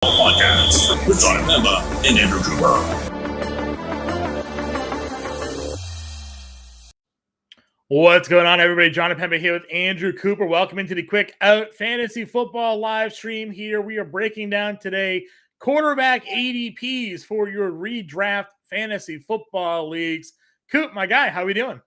Podcast with John Impemba and Andrew Cooper. What's going on, everybody? John Impemba here with Andrew Cooper. Welcome into the Quick Out Fantasy Football live stream here. We are breaking down today quarterback ADPs for your redraft fantasy football leagues. Coop, my guy, how we doing?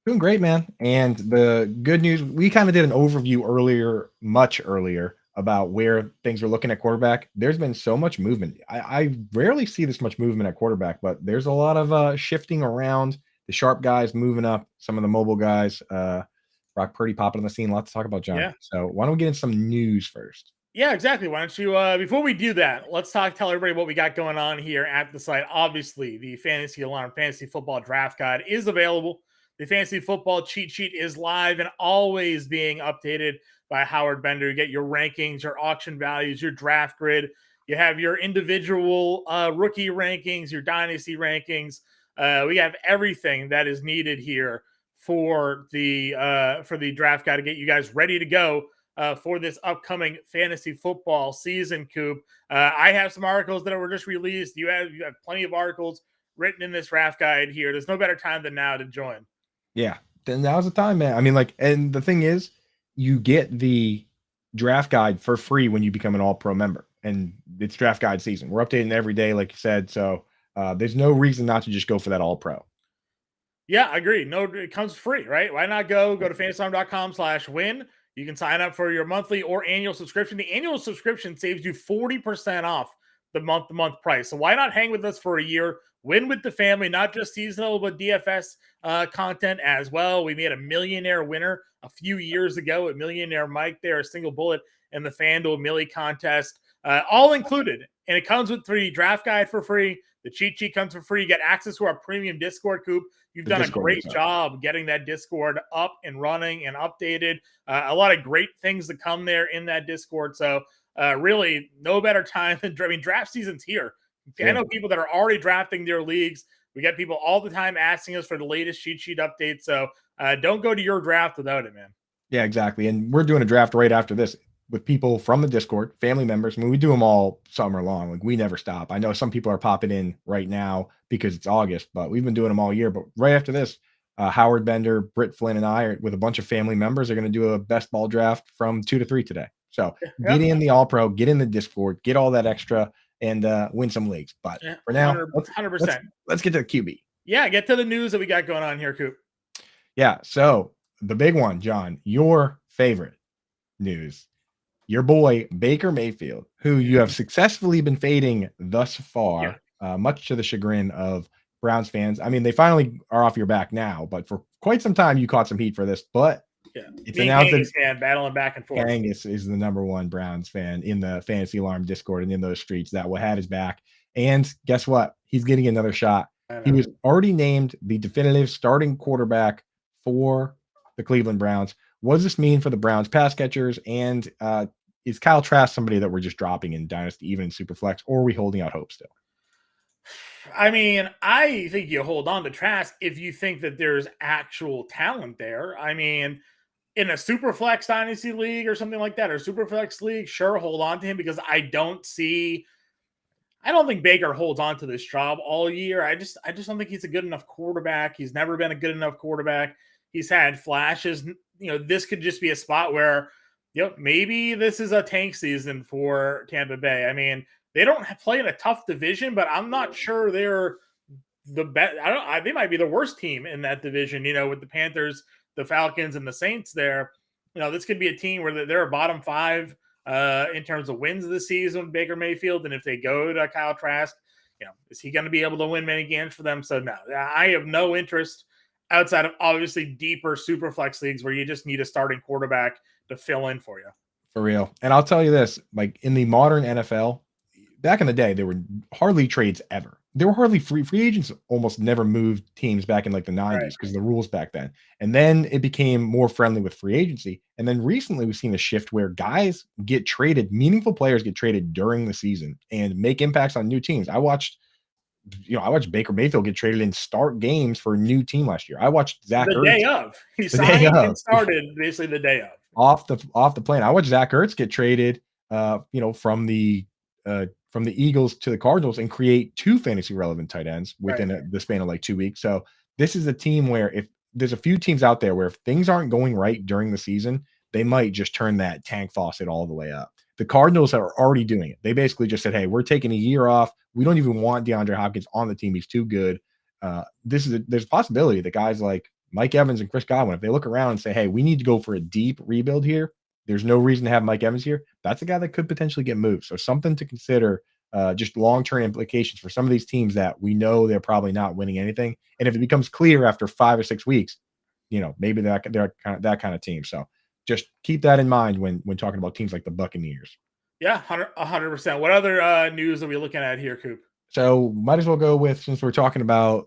Doing great, man. And the good news, we kind of did an overview earlier, much earlier, about where things are looking at quarterback. There's been so much movement. I rarely see this much movement at quarterback, but there's a lot of shifting around. The sharp guys moving up, some of the mobile guys. Brock Purdy popping on the scene. A lot to talk about, John. Yeah. So why don't we get into some news first? Yeah, exactly. Why don't you, before we do that, let's tell everybody what we got going on here at the site. Obviously, the Fantasy Alarm Fantasy Football Draft Guide is available. The Fantasy Football Cheat Sheet is live and always being updated by Howard Bender. You get your rankings, your auction values, your draft grid. You have your individual rookie rankings, your dynasty rankings. We have everything that is needed here for the draft guide to get you guys ready to go for this upcoming fantasy football season, Coop. I have some articles that were just released. You have plenty of articles written in this draft guide here. There's no better time than now to join. Yeah, then now's the time, man. I mean, and the thing is, you get the draft guide for free when you become an all-pro member, and it's draft guide season. We're updating every day, like you said, so there's no reason not to just go for that all-pro. Yeah, I agree. No, it comes free, right? Why not go to fantasyalarm.com/win. You can sign up for your monthly or annual subscription. The annual subscription saves you 40% off the month-to-month price. So why not hang with us for a year? Win with the family, not just seasonal, but DFS content as well. We made a millionaire winner a few years ago at Millionaire Mike there, a single bullet in the FanDuel Millie contest, all included. And it comes with free draft guide for free. The cheat sheet comes for free. You get access to our premium Discord, Coop. You've done a great job getting that Discord up and running and updated. A lot of great things to come there in that Discord. So really no better time than, draft season's here. I know people that are already drafting their leagues. We get people all the time asking us for the latest cheat sheet updates. So don't go to your draft without it, man. Yeah, exactly. And we're doing a draft right after this with people from the Discord, family members. I mean, we do them all summer long. Like, we never stop. I know some people are popping in right now because it's August, but we've been doing them all year. But right after this, Howard Bender, Britt Flynn, and I, with a bunch of family members, are going to do a best ball draft from 2 to 3 today. So get in the all-pro, get in the Discord, get all that extra, and win some leagues. But for now, 100%. Let's get to the QB. Yeah, get to the news that we got going on here, Coop. Yeah, so the big one, John, your favorite news. Your boy, Baker Mayfield, who you have successfully been fading thus far, much to the chagrin of Browns fans. I mean, they finally are off your back now, but for quite some time, you caught some heat for this. But it's announced that fan battling back and forth. Angus is the #1 Browns fan in the Fantasy Alarm Discord and in those streets that will have his back. And guess what? He's getting another shot. He was already named the definitive starting quarterback for the Cleveland Browns. What does this mean for the Browns pass catchers? And is Kyle Trask somebody that we're just dropping in Dynasty, even in Superflex, or are we holding out hope still? I mean, I think you hold on to Trask if you think that there's actual talent there. I mean, in a Superflex Dynasty League or something like that, or Superflex League, sure, hold on to him, because I don't think Baker holds on to this job all year. I just don't think he's a good enough quarterback. He's never been a good enough quarterback. He's had flashes. This could just be a spot where, maybe this is a tank season for Tampa Bay. I mean, they don't play in a tough division, but I'm not sure they're the best. They might be the worst team in that division, with the Panthers, the Falcons, and the Saints there. This could be a team where they're a bottom 5 in terms of wins this season with Baker Mayfield. And if they go to Kyle Trask, is he going to be able to win many games for them? So no, I have no interest outside of obviously deeper super flex leagues where you just need a starting quarterback to fill in for you. For real. And I'll tell you this, like, in the modern NFL, back in the day, there were hardly trades ever. There were hardly free agents almost never moved teams back in like the 90s because of the rules back then. And then it became more friendly with free agency. And then recently we've seen a shift where guys get traded, meaningful players get traded during the season and make impacts on new teams. I watched Baker Mayfield get traded and start games for a new team last year. I watched Zach Ertz. Day of. He signed and started basically the day of. Off the plane. I watched Zach Ertz get traded, from the from the Eagles to the Cardinals and create 2 fantasy relevant tight ends within Right. the span of like 2 weeks. So this is a team where if there's a few teams out there where if things aren't going right during the season, they might just turn that tank faucet all the way up. The Cardinals are already doing it. They basically just said, "Hey, we're taking a year off. We don't even want DeAndre Hopkins on the team. He's too good." There's a possibility that guys like Mike Evans and Chris Godwin, if they look around and say, "Hey, we need to go for a deep rebuild here," there's no reason to have Mike Evans here. That's a guy that could potentially get moved. So something to consider, just long-term implications for some of these teams that we know they're probably not winning anything. And if it becomes clear after 5 or 6 weeks, maybe they're kind of that kind of team. So just keep that in mind when talking about teams like the Buccaneers. Yeah, 100%. What other news are we looking at here, Coop? So might as well go with, since we're talking about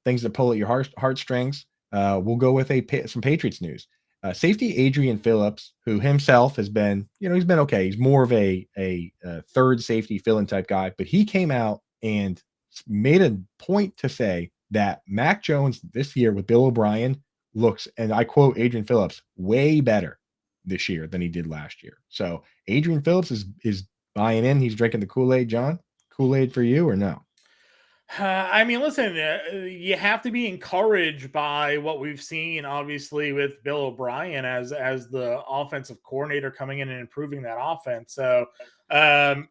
things that pull at your heartstrings, we'll go with some Patriots news. Safety Adrian Phillips, who himself has been, he's been okay. He's more of a third safety fill-in type guy, but he came out and made a point to say that Mac Jones this year with Bill O'Brien looks, and I quote Adrian Phillips, way better this year than he did last year. So Adrian Phillips is buying in. He's drinking the Kool-Aid, John. Kool-Aid for you or no? I mean, listen, you have to be encouraged by what we've seen, obviously, with Bill O'Brien as the offensive coordinator coming in and improving that offense. So, I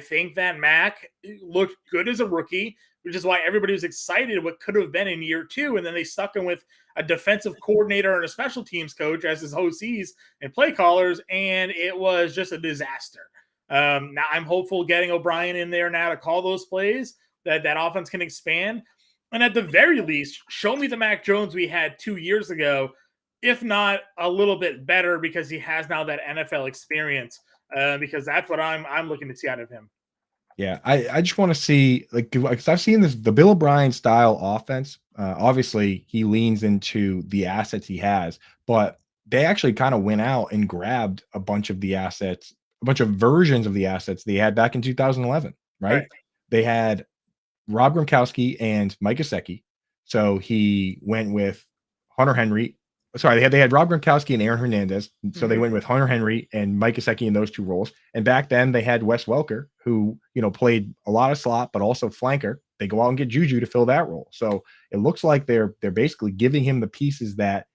think that Mac looked good as a rookie, which is why everybody was excited what could have been in year 2, and then they stuck him with a defensive coordinator and a special teams coach as his OCs and play callers, and it was just a disaster. Now I'm hopeful getting O'Brien in there now to call those plays that offense can expand. And at the very least, show me the Mac Jones we had 2 years ago, if not a little bit better, because he has now that NFL experience. Because that's what I'm looking to see out of him. Yeah, I just want to see, because I've seen the Bill O'Brien style offense. Obviously, he leans into the assets he has, but they actually kind of went out and grabbed a bunch of the assets, a bunch of versions of the assets they had back in 2011, right? Right. They had Rob Gronkowski and Mike Gesicki. So he went with Hunter Henry. Sorry, they had Rob Gronkowski and Aaron Hernandez. So they went with Hunter Henry and Mike Gesicki in those 2 roles. And back then they had Wes Welker, who played a lot of slot, but also flanker. They go out and get Juju to fill that role. So it looks like they're basically giving him the pieces that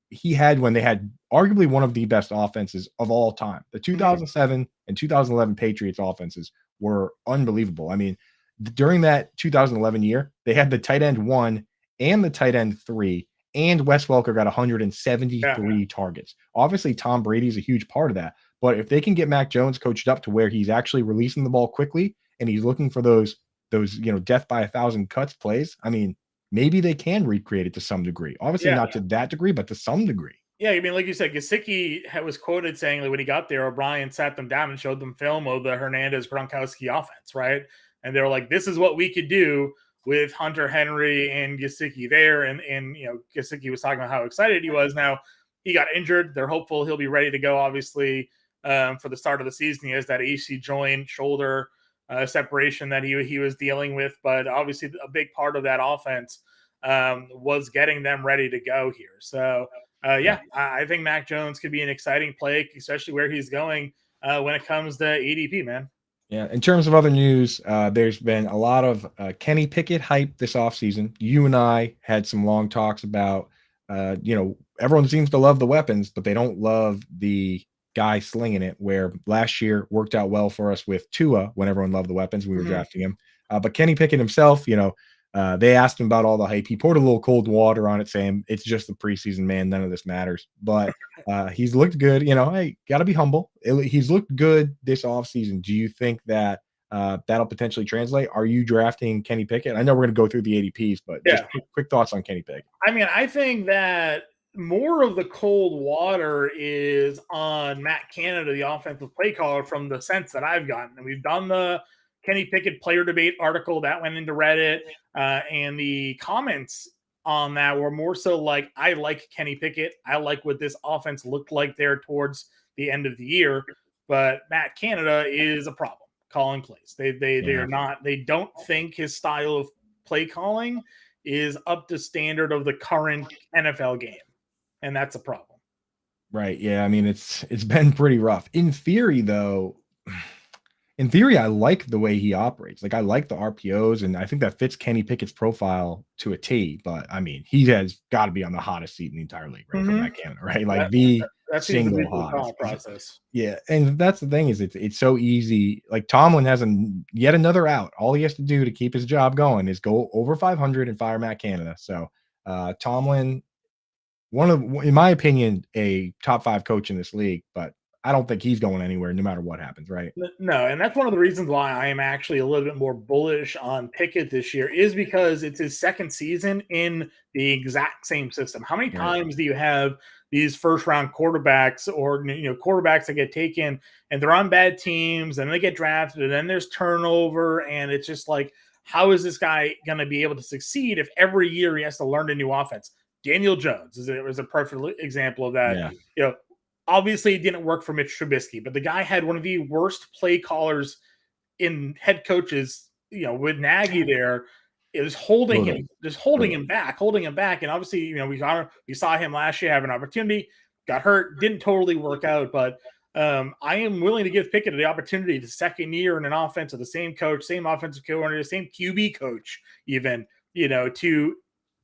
he had when they had arguably one of the best offenses of all time. The 2007 and 2011 Patriots offenses were unbelievable. I mean, during that 2011 year, they had the tight end 1 and the tight end 3, and Wes Welker got 173 targets. Obviously, Tom Brady is a huge part of that. But if they can get Mac Jones coached up to where he's actually releasing the ball quickly and he's looking for those death by 1,000 cuts plays, I mean, maybe they can recreate it to some degree. Obviously, not to that degree, but to some degree. Yeah, I mean, like you said, Gesicki was quoted saying that when he got there, O'Brien sat them down and showed them film of the Hernandez Gronkowski offense, right? And they were like, "This is what we could do with Hunter Henry and Gesicki there." And Gesicki was talking about how excited he was. Now he got injured. They're hopeful he'll be ready to go. Obviously, for the start of the season, he has that AC joint shoulder separation that he was dealing with. But obviously, a big part of that offense was getting them ready to go here. So. I think Mac Jones could be an exciting play, especially where he's going when it comes to ADP, man. Yeah. In terms of other news, there's been a lot of Kenny Pickett hype this offseason. You and I had some long talks about, everyone seems to love the weapons, but they don't love the guy slinging it, where last year worked out well for us with Tua when everyone loved the weapons. We were drafting him. But Kenny Pickett himself, they asked him about all the hype. He poured a little cold water on it, saying it's just the preseason, man. None of this matters. But he's looked good. Hey, got to be humble. He's looked good this offseason. Do you think that that'll potentially translate? Are you drafting Kenny Pickett? I know we're going to go through the ADPs, but just quick thoughts on Kenny Pickett. I mean, I think that more of the cold water is on Matt Canada, the offensive play caller, from the sense that I've gotten. And we've done the Kenny Pickett player debate article that went into Reddit, and the comments on that were more so like, I like Kenny Pickett. I like what this offense looked like there towards the end of the year. But Matt Canada is a problem calling plays. They don't think his style of play calling is up to standard of the current NFL game. And that's a problem. Right. Yeah. I mean, it's been pretty rough. In theory, though, in theory, I like the way he operates. Like I like the RPOs, and I think that fits Kenny Pickett's profile to a T. But I mean, he has got to be on the hottest seat in the entire league, right? For Mhm. Matt Canada, right? Like That the that seems to be single the hottest. thought process. Yeah, and that's the thing is it's so easy. Like Tomlin has yet another out. All he has to do to keep his job going is go over 500 and fire Matt Canada. So Tomlin, in my opinion, a top 5 coach in this league, but I don't think he's going anywhere no matter what happens, right? No, and that's one of the reasons why I am actually a little bit more bullish on Pickett this year is because it's his second season in the exact same system. How many times do you have these first round quarterbacks or quarterbacks that get taken and they're on bad teams and they get drafted and then there's turnover and it's just like, how is this guy going to be able to succeed if every year he has to learn a new offense? Daniel Jones is a perfect example of that. Yeah. Obviously, it didn't work for Mitch Trubisky, but the guy had one of the worst play callers in head coaches, with Nagy there. It was holding him back. And obviously, we saw him last year have an opportunity, got hurt, didn't totally work out. But I am willing to give Pickett the opportunity the second year in an offense with the same coach, same offensive coordinator, same QB coach, even, to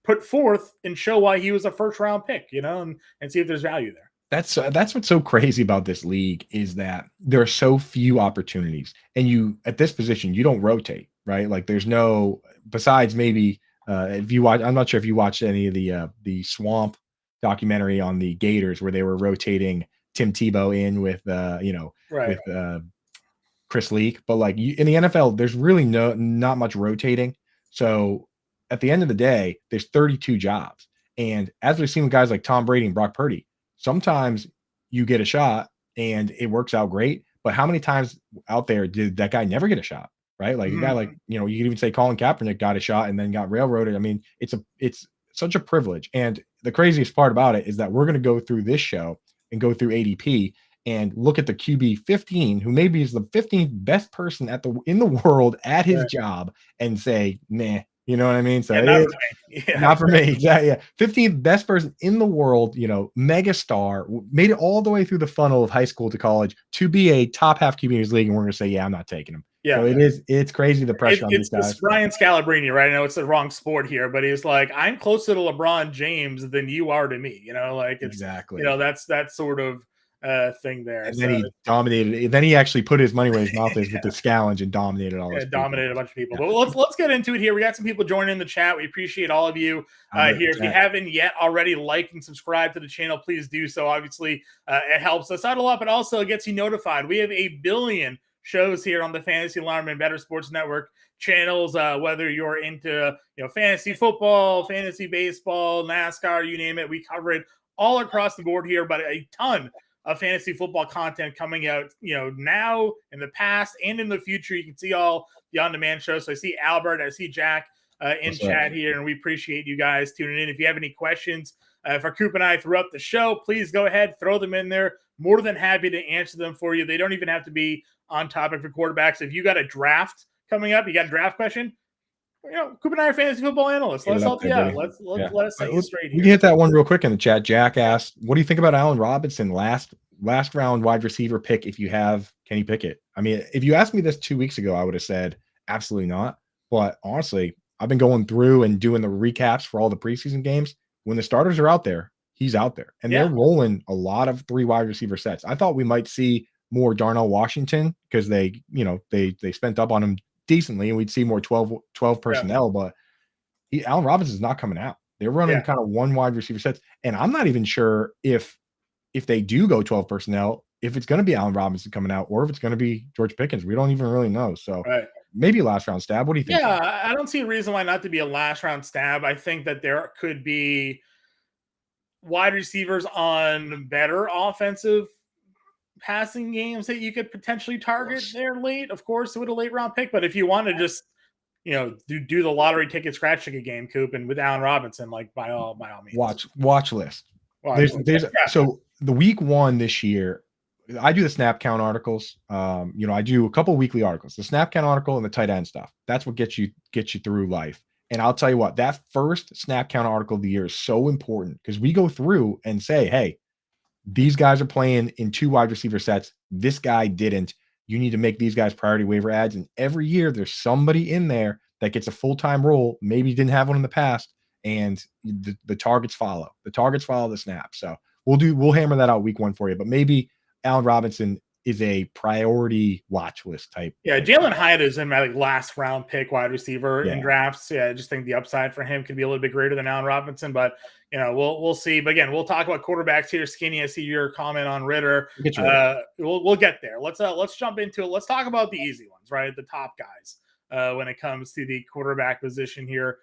put forth and show why he was a first round pick, and see if there's value there. That's what's so crazy about this league is that there are so few opportunities, and you at this position you don't rotate, right? Like there's no besides maybe if you watch. I'm not sure if you watched any of the Swamp documentary on the Gators where they were rotating Tim Tebow in with Right. with Chris Leak, but like in the NFL, there's really not much rotating. So at the end of the day, there's 32 jobs, and as we've seen with guys like Tom Brady and Brock Purdy. Sometimes you get a shot and it works out great, but how many times out there did that guy never get a shot, right? Like a guy like, you can even say Colin Kaepernick got a shot and then got railroaded. I mean, it's such a privilege. And the craziest part about it is that we're going to go through this show and go through ADP and look at the QB 15, who maybe is the 15th best person in the world at his job and say, nah, you know what I mean? So not for me. Not for me. Exactly. Yeah. 15th best person in the world, mega star, made it all the way through the funnel of high school to college to be a top half QB in his league. And we're going to say, yeah, I'm not taking him. Yeah. So it's crazy the pressure on these guys. It's Brian Scalabrine, right? I know it's the wrong sport here, but he's like, I'm closer to LeBron James than you are to me. It's exactly, that's that sort of thing there. And then he dominated. Then he actually put his money where his mouth is with the scallenge and dominated all those. Dominated a bunch of people. But let's get into it here. We got some people joining in the chat. We appreciate all of you here. If you haven't yet already liked and subscribed to the channel, please do so. Obviously, it helps us out a lot, but also it gets you notified. We have 1 billion shows here on the Fantasy Alarm and Better Sports Network channels, whether you're into fantasy football, fantasy baseball, NASCAR, you name it. We cover it all across the board here, but a ton of fantasy football content coming out, now, in the past, and in the future. You can see all the on-demand shows. So I see Albert, I see Jack in chat here, and we appreciate you guys tuning in. If you have any questions for Coop and I throughout the show, please go ahead, throw them in there. More than happy to answer them for you. They don't even have to be on topic for quarterbacks. If you got a draft coming up, you got a draft question, Coop and I are fantasy football analysts. Let's help you out. Let us set you straight here. We can hit that one real quick in the chat. Jack asked, what do you think about Allen Robinson, last round wide receiver pick if you have Kenny Pickett? I mean, if you asked me this 2 weeks ago, I would have said absolutely not. But honestly, I've been going through and doing the recaps for all the preseason games. When the starters are out there, he's out there. And they're rolling a lot of 3 wide receiver sets. I thought we might see more Darnell Washington because they spent up on him decently, and we'd see more 12 personnel, but Allen Robinson's not coming out. They're running kind of 1 wide receiver sets, and I'm not even sure if they do go 12 personnel, if it's going to be Allen Robinson coming out or if it's going to be George Pickens. We don't even really know. So maybe last round stab. What do you think? Yeah, I don't see a reason why not to be a last round stab. I think that there could be wide receivers on better offensive passing games that you could potentially target there late, of course, with a late round pick. But if you want to just, do the lottery ticket scratch ticket game, Coop, and with Allen Robinson, like by all means. Watch list. So the week 1 this year, I do the snap count articles. I do a couple weekly articles, the snap count article and the tight end stuff. That's what gets you through life. And I'll tell you what, that first snap count article of the year is so important because we go through and say, hey, these guys are playing in 2 wide receiver sets. This guy didn't. you need to make these guys priority waiver ads. And every year there's somebody in there that gets a full-time role. Maybe you didn't have one in the past, and the targets follow. The targets follow the snap. So we'll hammer that out week 1 for you. But maybe Allen Robinson is a priority watch list type. Yeah, Jalen Hyatt is in my last round pick wide receiver in Yeah. drafts. Yeah, I just think the upside for him could be a little bit greater than Allen Robinson, but we'll see. But again, we'll talk about quarterbacks here. Skinny, I see your comment on Ritter. We'll get there. Let's jump into it. Let's talk about the easy ones, right? The top guys when it comes to the quarterback position here.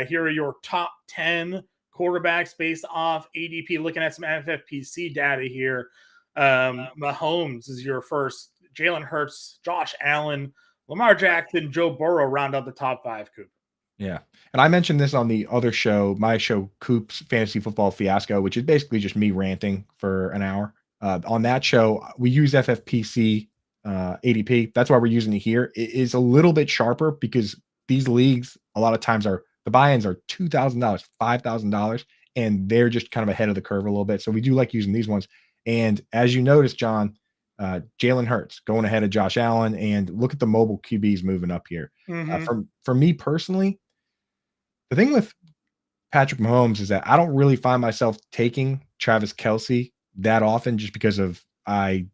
Here are your top 10 quarterbacks based off ADP. Looking at some FFPC data here. Mahomes is your first. Jalen Hurts, Josh Allen, Lamar Jackson, Joe Burrow round out the top 5, Coop. Yeah. And I mentioned this on the other show, my show, Coop's Fantasy Football Fiasco, which is basically just me ranting for an hour. On that show, we use FFPC ADP. That's why we're using it here. It is a little bit sharper because these leagues, a lot of times the buy-ins are $2,000, $5,000, and they're just kind of ahead of the curve a little bit. So we do like using these ones. And as you noticed, John, Jalen Hurts going ahead of Josh Allen, and look at the mobile QBs moving up here. For me personally, the thing with Patrick Mahomes is that I don't really find myself taking Travis Kelce that often, just because I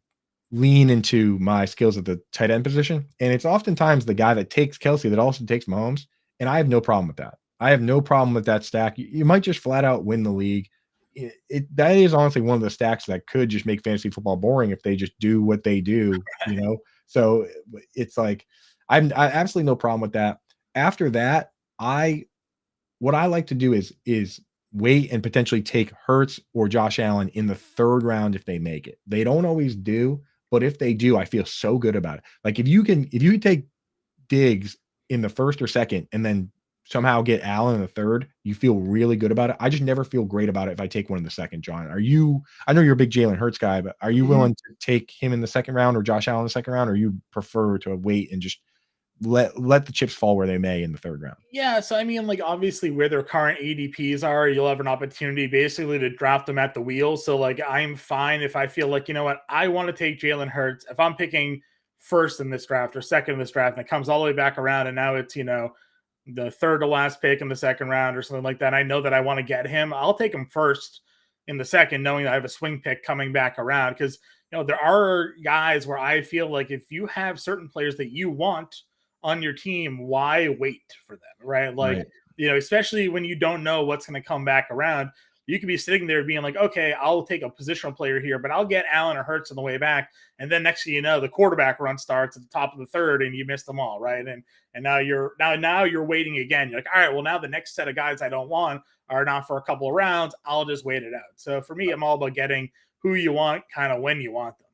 lean into my skills at the tight end position, and it's oftentimes the guy that takes Kelce that also takes Mahomes, and I have no problem with that. I have no problem with that stack. You might just flat out win the league. That is honestly one of the stacks that could just make fantasy football boring if they just do what they do, So it's like I absolutely no problem with that. After that, what I like to do is wait and potentially take Hurts or Josh Allen in the 3rd round if they make it. They don't always do, but if they do, I feel so good about it. Like if you take Diggs in the 1st or 2nd and then somehow get Allen in the 3rd, you feel really good about it. I just never feel great about it if I take one in the 2nd, John. I know you're a big Jalen Hurts guy, but are you willing to take him in the 2nd round or Josh Allen in the 2nd round, or you prefer to wait and just let the chips fall where they may in the 3rd round? Yeah, so I mean, like obviously where their current ADPs are, you'll have an opportunity basically to draft them at the wheel. So like I'm fine if I feel like, you know what, I want to take Jalen Hurts. If I'm picking 1st in this draft or 2nd in this draft and it comes all the way back around and now it's, the 3rd to last pick in the 2nd round or something like that, I know that I want to get him, I'll take him 1st in the 2nd, knowing that I have a swing pick coming back around. Because there are guys where I feel like if you have certain players that you want on your team, why wait for them, right? Like, especially when you don't know what's going to come back around. You could be sitting there being like, okay, I'll take a positional player here, but I'll get Allen or Hurts on the way back. And then next thing you know, the quarterback run starts at the top of the 3rd and you missed them all, right? And now you're waiting again. You're like, all right, well, now the next set of guys I don't want are not for a couple of rounds. I'll just wait it out. So for me, I'm all about getting who you want kind of when you want them.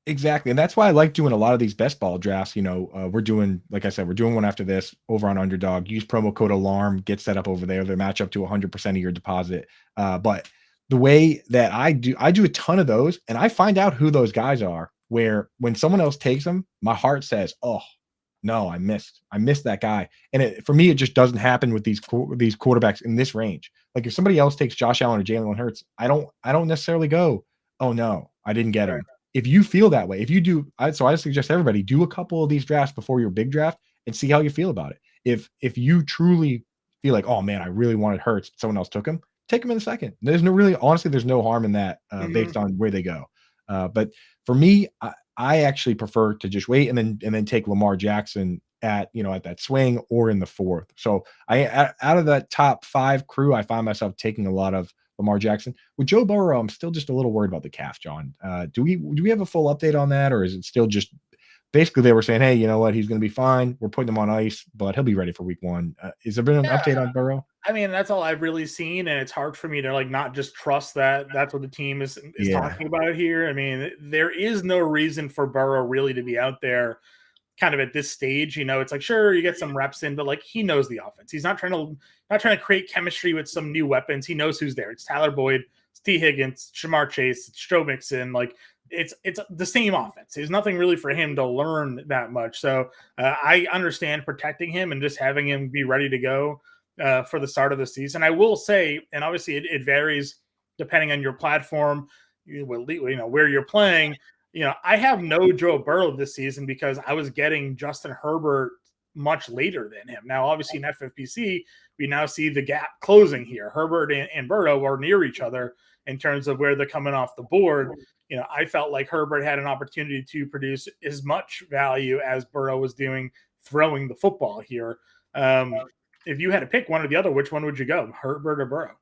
Exactly. And that's why I like doing a lot of these best ball drafts. We're doing, like I said, we're doing one after this over on Underdog. Use promo code ALARM, get set up over there. They match up to 100% of your deposit. But the way that I do a ton of those, and I find out who those guys are, where when someone else takes them, my heart says, oh, no, I missed that guy. And for me, it just doesn't happen with these quarterbacks in this range. Like if somebody else takes Josh Allen or Jalen Hurts, I don't necessarily go, oh no, I didn't get him. If you feel that way, if you do, so I suggest everybody do a couple of these drafts before your big draft and see how you feel about it. If you truly feel like, oh man, I really wanted Hurts, someone else took him, take him in the 2nd. There's no harm in that based on where they go. But for me, I actually prefer to just wait and then take Lamar Jackson at that swing or in the 4th. So out of that top 5 crew, I find myself taking a lot of Lamar Jackson. With Joe Burrow, I'm still just a little worried about the calf, John. Do we have a full update on that, or is it still just basically they were saying, hey, you know what, he's going to be fine. We're putting him on ice, but he'll be ready for week 1. Is there been an update on Burrow? I mean, that's all I've really seen, and it's hard for me to not just trust that that's what the team is talking about here. I mean, there is no reason for Burrow really to be out there kind of at this stage. It's like, sure, you get some reps in, but he knows the offense. He's not trying to create chemistry with some new weapons. He knows who's there. It's Tyler Boyd, it's T. Higgins, Shamar Chase, it's Joe Mixon. It's the same offense. There's nothing really for him to learn that much. So I understand protecting him and just having him be ready to go for the start of the season. I will say, and obviously it varies depending on your platform, where you're playing. I have no Joe Burrow this season because I was getting Justin Herbert much later than him. Now, obviously in FFPC, we now see the gap closing here. Herbert and Burrow are near each other in terms of where they're coming off the board. I felt like Herbert had an opportunity to produce as much value as Burrow was doing throwing the football here. If you had to pick one or the other, which one would you go, Herbert or Burrow?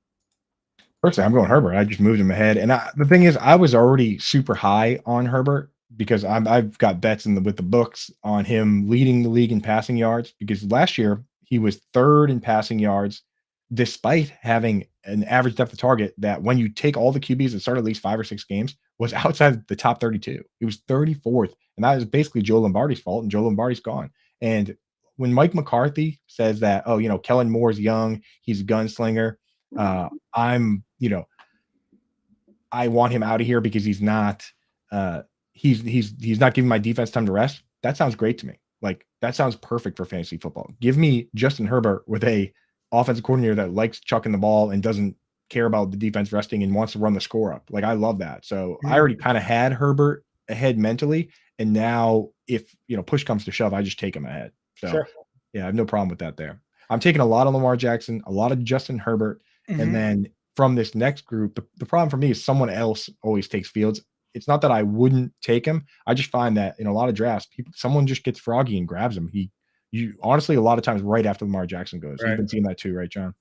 Personally, I'm going Herbert. I just moved him ahead, and the thing is, I was already super high on Herbert because I've got bets with the books on him leading the league in passing yards. Because last year he was third in passing yards, despite having an average depth of target that, when you take all the QBs that started at least 5 or 6 games, was outside the top 32. He was 34th, and that is basically Joe Lombardi's fault. And Joe Lombardi's gone. And when Mike McCarthy says that, oh, Kellen Moore's young, he's a gunslinger. I'm, I want him out of here because he's not he's not giving my defense time to rest. That sounds great to me. Like, that sounds perfect for fantasy football. Give me Justin Herbert with a offensive coordinator that likes chucking the ball and doesn't care about the defense resting and wants to run the score up. Like, I love that. So I already kind of had Herbert ahead mentally, and now if push comes to shove, I just take him ahead. So Sure. yeah, I have no problem with that there. I'm taking a lot of Lamar Jackson, a lot of Justin Herbert, and then from this next group, the problem for me is someone else always takes Fields. It's not that I wouldn't take him. I just find that in a lot of drafts, someone just gets froggy and grabs him. You honestly, a lot of times right after Lamar Jackson goes. Right. You've been seeing that too, right, John?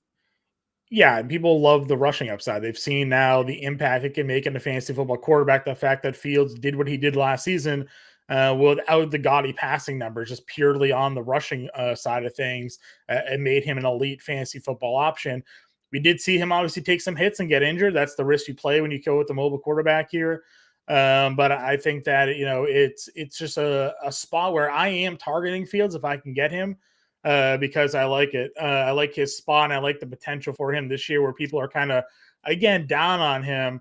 Yeah, and people love the rushing upside. They've seen now the impact it can make in a fantasy football quarterback. The fact that Fields did what he did last season without the gaudy passing numbers, just purely on the rushing side of things, it made him an elite fantasy football option. We did see him obviously take some hits and get injured. That's the risk you play when you go with the mobile quarterback here. But I think that it's just a spot where I am targeting Fields if I can get him. Because I like it. I like his spot, and I like the potential for him this year, where people are kind of again down on him,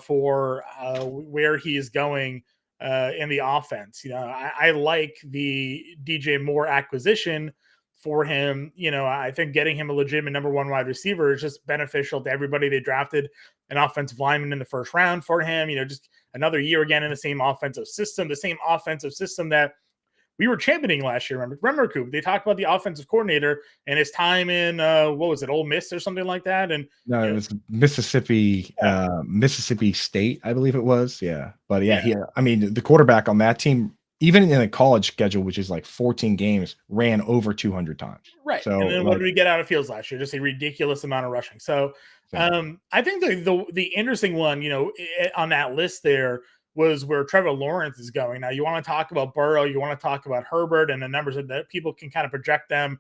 for where he is going in the offense. I like the DJ Moore acquisition for him. I think getting him a legitimate number one wide receiver is just beneficial to everybody. They drafted an offensive lineman in the first round for him. Just another year again in the same offensive system that we were championing last year. Remember, Coop? They talked about the offensive coordinator and his time in what was it, Ole Miss or something like that. And no, it was Mississippi, Mississippi State, I believe it was. Yeah, but the quarterback on that team, even in a college schedule, which is like 14 games, ran over 200 times. Right. So, and then what did we get out of Fields last year? Just a ridiculous amount of rushing. So I think the interesting one, on that list there was where Trevor Lawrence is going. Now, you want to talk about Burrow, you want to talk about Herbert, and the numbers that people can kind of project them,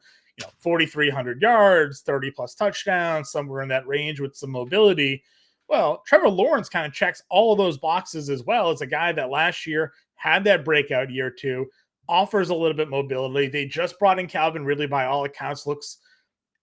4,300 yards, 30 plus touchdowns, somewhere in that range with some mobility. Well, Trevor Lawrence kind of checks all of those boxes as well. As a guy that last year had that breakout year too, offers a little bit mobility. They just brought in Calvin Ridley, by all accounts, looks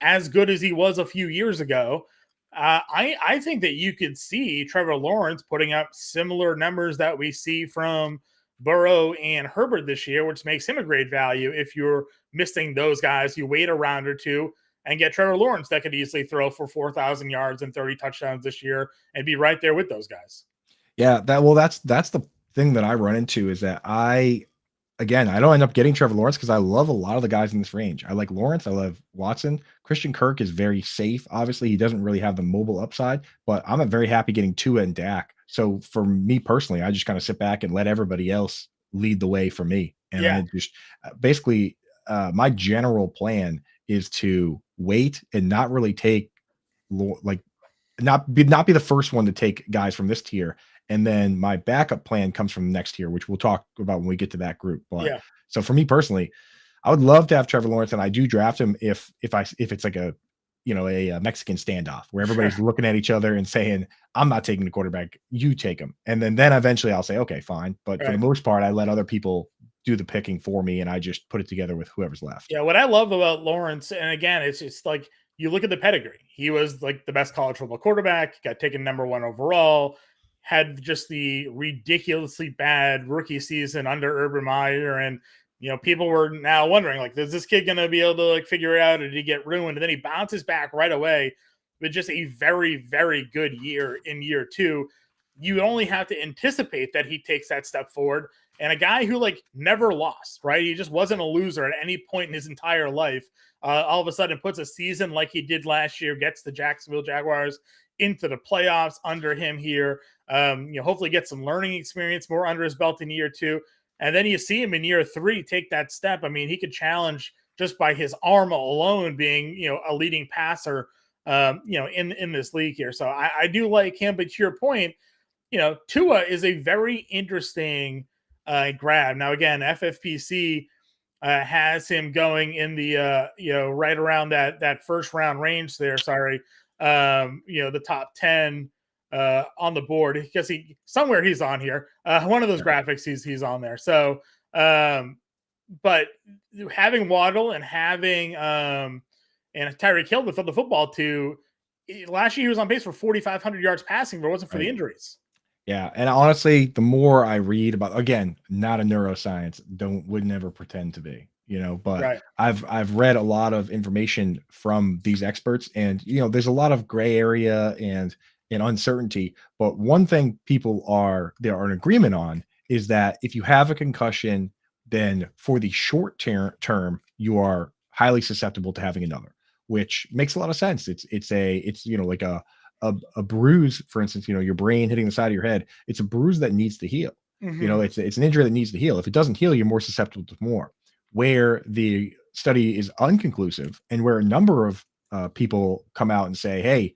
as good as he was a few years ago. I think that you could see Trevor Lawrence putting up similar numbers that we see from Burrow and Herbert this year, which makes him a great value. If you're missing those guys, you wait a round or two and get Trevor Lawrence that could easily throw for 4,000 yards and 30 touchdowns this year and be right there with those guys. Yeah, that's the thing that I run into, is that I don't end up getting Trevor Lawrence because I love a lot of the guys in this range. I like Lawrence. I love Watson. Christian Kirk is very safe. Obviously, he doesn't really have the mobile upside, but I'm very happy getting Tua and Dak. So for me personally, I just kind of sit back and let everybody else lead the way for me. And I just basically my general plan is to wait and not really take not be the first one to take guys from this tier. And then my backup plan comes from next year, which we'll talk about when we get to that group. But so for me personally, I would love to have Trevor Lawrence, and I do draft him if it's like a Mexican standoff where everybody's looking at each other and saying, I'm not taking the quarterback, you take him. And then eventually I'll say, okay, fine. But for the most part, I let other people do the picking for me, and I just put it together with whoever's left. Yeah, what I love about Lawrence, and again, it's like you look at the pedigree. He was like the best college football quarterback, got taken number one overall, had just the ridiculously bad rookie season under Urban Meyer. And, people were now wondering, like, is this kid going to be able to figure it out, or did he get ruined? And then he bounces back right away with just a very, very good year in year two. you only have to anticipate that he takes that step forward. And a guy who like never lost, right? He just wasn't a loser at any point in his entire life. All of a sudden puts a season like he did last year, gets the Jacksonville Jaguars into the playoffs under him here. Hopefully get some learning experience more under his belt in year 2. And then you see him in year 3 take that step. I mean, he could challenge just by his arm alone being, a leading passer, in this league here. So I do like him. But to your point, Tua is a very interesting grab. Now, again, FFPC has him going in the, right around that first round range there. Sorry. The top 10 on the board because he's on here. One of those graphics he's on there. So, but having Waddle and having and Tyreek Hill to throw the football to, last year he was on pace for 4,500 yards passing, but it wasn't for the injuries. Yeah, and honestly, the more I read about, again, not a neuroscience, would never pretend to be, but I've read a lot of information from these experts, and there's a lot of gray area and uncertainty. But one thing people are in agreement on is that if you have a concussion, then for the short term, you are highly susceptible to having another, which makes a lot of sense. It's like a bruise, for instance, your brain hitting the side of your head. It's a bruise that needs to heal. Mm-hmm. It's an injury that needs to heal. If it doesn't heal, you're more susceptible to more. Where the study is unconclusive, and where a number of people come out and say, hey,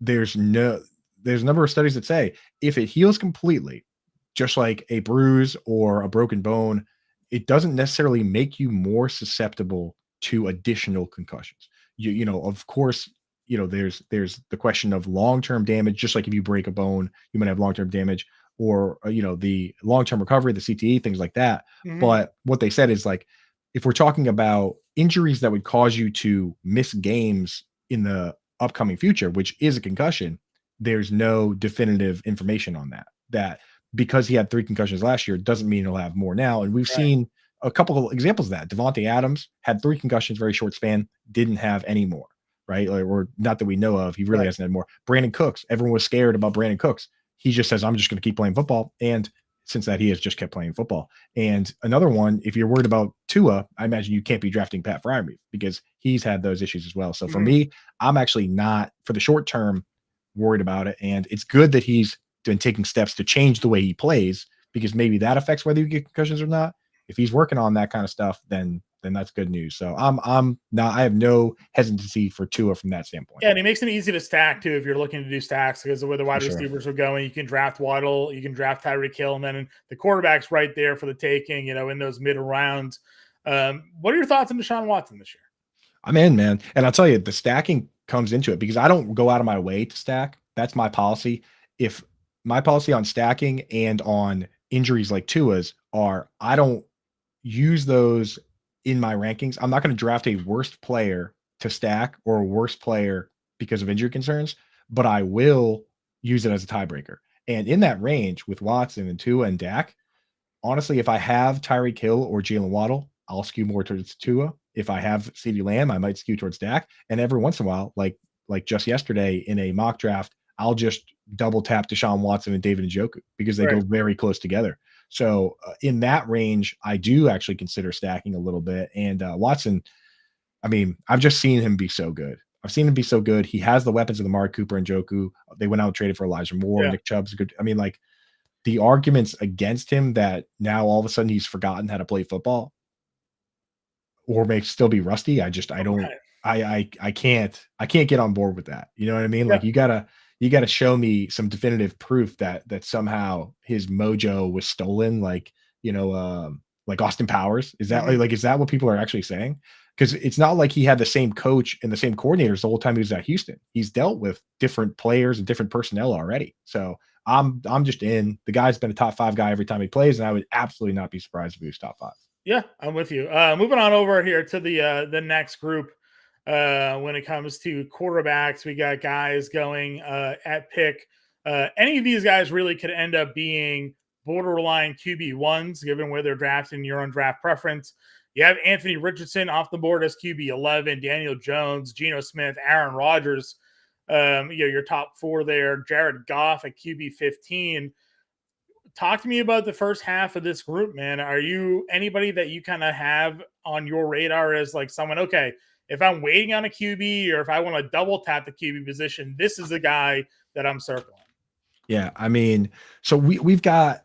there's a number of studies that say if it heals completely, just like a bruise or a broken bone, it doesn't necessarily make you more susceptible to additional concussions. Of course, there's the question of long-term damage. Just like if you break a bone, you might have long-term damage, or the long-term recovery, the CTE, things like that. Mm-hmm. But what they said is, like, if we're talking about injuries that would cause you to miss games in the upcoming future, which is a concussion, there's no definitive information on that because he had 3 concussions last year doesn't mean he'll have more now. And we've seen a couple of examples of that. Devontae Adams had 3 concussions, very short span, didn't have any more, right? Or not that we know of. He really hasn't had more. Brandon Cooks, everyone was scared about Brandon Cooks. He just says, I'm just going to keep playing football. And since that, he has just kept playing football. And another one, if you're worried about Tua, I imagine you can't be drafting Pat Freiermuth because he's had those issues as well. So for me, I'm actually not, for the short term, worried about it. And it's good that he's been taking steps to change the way he plays, because maybe that affects whether you get concussions or not. If he's working on that kind of stuff, then that's good news. So I'm not, I have no hesitancy for Tua from that standpoint. Yeah, and he makes it easy to stack too if you're looking to do stacks, because of where the wide receivers are going. You can draft Waddle, you can draft Tyreek Hill, and then the quarterback's right there for the taking, in those mid rounds. What are your thoughts on Deshaun Watson this year? I'm in, man. And I'll tell you, the stacking comes into it because I don't go out of my way to stack. That's my policy. If my policy on stacking and on injuries like Tua's are, I don't use those in my rankings. I'm not going to draft a worst player to stack or a worst player because of injury concerns, but I will use it as a tiebreaker. And in that range with Watson and Tua and Dak, honestly, if I have Tyreek Hill or Jalen Waddle, I'll skew more towards Tua. If I have CeeDee Lamb, I might skew towards Dak. And every once in a while, like just yesterday in a mock draft, I'll just double tap Deshaun Watson and David Njoku because they go very close together. So in that range, I do actually consider stacking a little bit. And Watson, I mean, I've just seen him be so good. He has the weapons of the Amari Cooper and Njoku. They went out and traded for Elijah Moore. Nick Chubb's good. I mean, like, the arguments against him that now all of a sudden he's forgotten how to play football or may still be rusty. I can't get on board with that. You know what I mean? Like, you gotta show me some definitive proof that somehow his mojo was stolen. Like Austin Powers. Is that is that what people are actually saying? Because it's not like he had the same coach and the same coordinators the whole time he was at Houston. He's dealt with different players and different personnel already. So I'm just in. The guy's been a top 5 guy every time he plays, and I would absolutely not be surprised if he was top 5. Yeah, I'm with you. Moving on over here to the next group. When it comes to quarterbacks, we got guys going at pick. Any of these guys really could end up being borderline QB1s, given where they're drafted in your own draft preference. You have Anthony Richardson off the board as QB 11, Daniel Jones, Geno Smith, Aaron Rodgers Your top 4 there. Jared Goff at QB 15. Talk to me about the first half of this group, man. Are you anybody that you kind of have on your radar as like someone, okay, if I'm waiting on a QB or if I want to double tap the QB position, this is the guy that I'm circling? Yeah, I mean, so we've got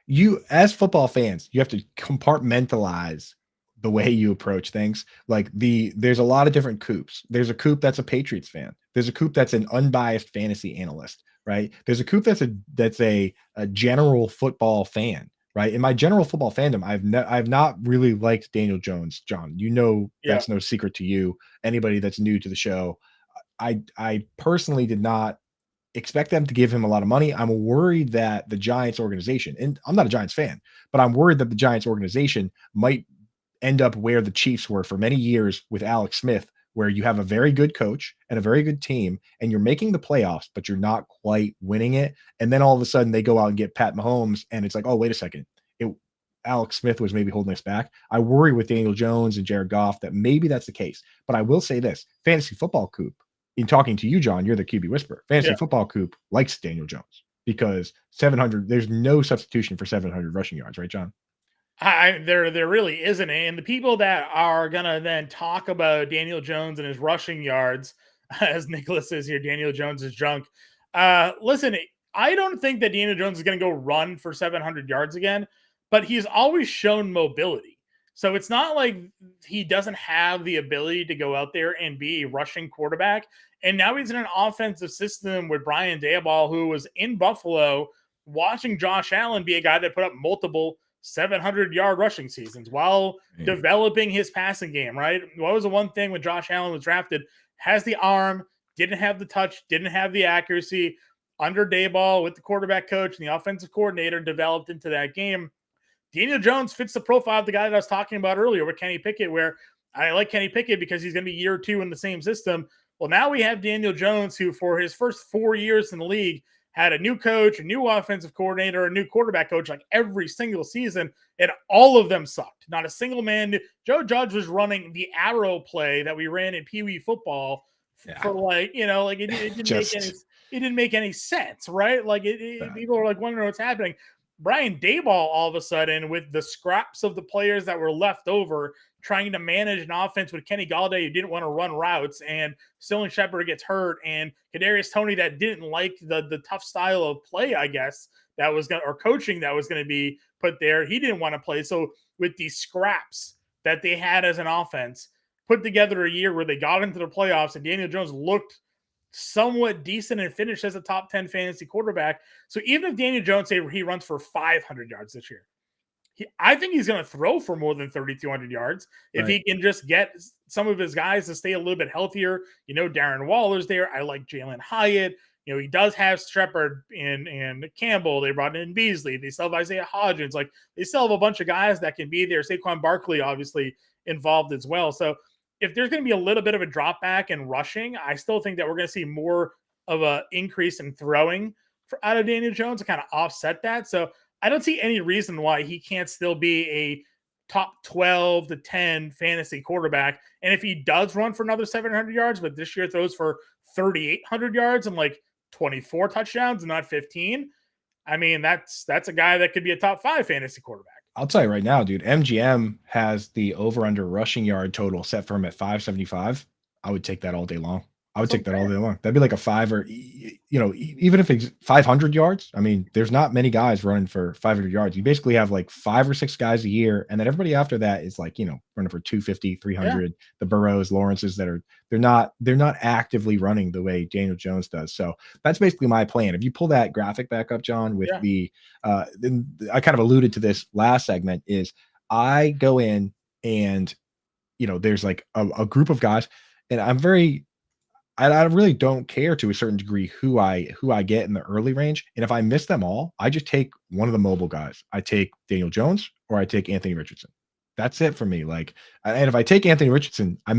you as football fans, you have to compartmentalize the way you approach things. Like there's a lot of different coops. There's a coop that's a Patriots fan. There's a coop that's an unbiased fantasy analyst, right? There's a coop that's a general football fan, right? In my general football fandom, I've not really liked Daniel Jones, John. You know Yeah. that's no secret to you. Anybody that's new to the show, I personally did not expect them to give him a lot of money. I'm worried that the Giants organization, and I'm not a Giants fan, but I'm worried that the Giants organization might end up where the Chiefs were for many years with Alex Smith, where you have a very good coach and a very good team, and you're making the playoffs, but you're not quite winning it. And then all of a sudden they go out and get Pat Mahomes, and it's like, oh, wait a second. Alex Smith was maybe holding us back. I worry with Daniel Jones and Jared Goff that maybe that's the case. But I will say this, fantasy football coop, in talking to you, John, you're the QB whisperer. Fantasy football coop likes Daniel Jones because 700, there's no substitution for 700 rushing yards, right, John? There really isn't. And the people that are gonna then talk about Daniel Jones and his rushing yards, as Nicholas says here, Daniel Jones is junk. Listen, I don't think that Daniel Jones is gonna go run for 700 yards again, but he's always shown mobility. So it's not like he doesn't have the ability to go out there and be a rushing quarterback. And now he's in an offensive system with Brian Daboll, who was in Buffalo watching Josh Allen be a guy that put up multiple 700-yard rushing seasons while developing his passing game, right? What was the one thing when Josh Allen was drafted? Has the arm, didn't have the touch, didn't have the accuracy. Under Daboll with the quarterback coach and the offensive coordinator developed into that game. Daniel Jones fits the profile of the guy that I was talking about earlier with Kenny Pickett, where I like Kenny Pickett because he's going to be year 2 in the same system. Well, now we have Daniel Jones, who for his first 4 years in the league had a new coach, a new offensive coordinator, a new quarterback coach like every single season, and all of them sucked. Not a single man. Joe Judge was running the arrow play that we ran in Pee Wee football for it didn't make any sense, right? Like people are like wondering what's happening. Brian Daboll, all of a sudden, with the scraps of the players that were left over, trying to manage an offense with Kenny Galladay, who didn't want to run routes, and Sterling Shepard gets hurt, and Kadarius Toney that didn't like the tough style of play, I guess, that was going or coaching that was going to be put there. He didn't want to play. So with these scraps that they had as an offense, put together a year where they got into the playoffs, and Daniel Jones looked somewhat decent and finished as a top 10 fantasy quarterback. So even if Daniel Jones say he runs for 500 yards this year, I think he's going to throw for more than 3,200 yards if he can just get some of his guys to stay a little bit healthier. Darren Waller's there. I like Jalen Hyatt. He does have Shepard and Campbell. They brought in Beasley. They still have Isaiah Hodgins. Like, they still have a bunch of guys that can be there. Saquon Barkley obviously involved as well. So if there's going to be a little bit of a drop back in rushing, I still think that we're going to see more of an increase in throwing out of Daniel Jones to kind of offset that. So I don't see any reason why he can't still be a top 12 to 10 fantasy quarterback. And if he does run for another 700 yards, but this year throws for 3,800 yards and like 24 touchdowns and not 15, I mean, that's a guy that could be a top 5 fantasy quarterback. I'll tell you right now, dude, MGM has the over-under rushing yard total set for him at 575. I would take that all day long. All day long. That'd be like a 5 or, even if it's 500 yards. I mean, there's not many guys running for 500 yards. You basically have like 5 or 6 guys a year. And then everybody after that is like, running for 250, 300, the Burrows, Lawrences they're not actively running the way Daniel Jones does. So that's basically my plan. If you pull that graphic back up, John, with then I kind of alluded to this last segment is I go in and, there's like a group of guys and I really don't care to a certain degree who I get in the early range. And if I miss them all, I just take one of the mobile guys. I take Daniel Jones or I take Anthony Richardson. That's it for me. Like, and if I take Anthony Richardson, a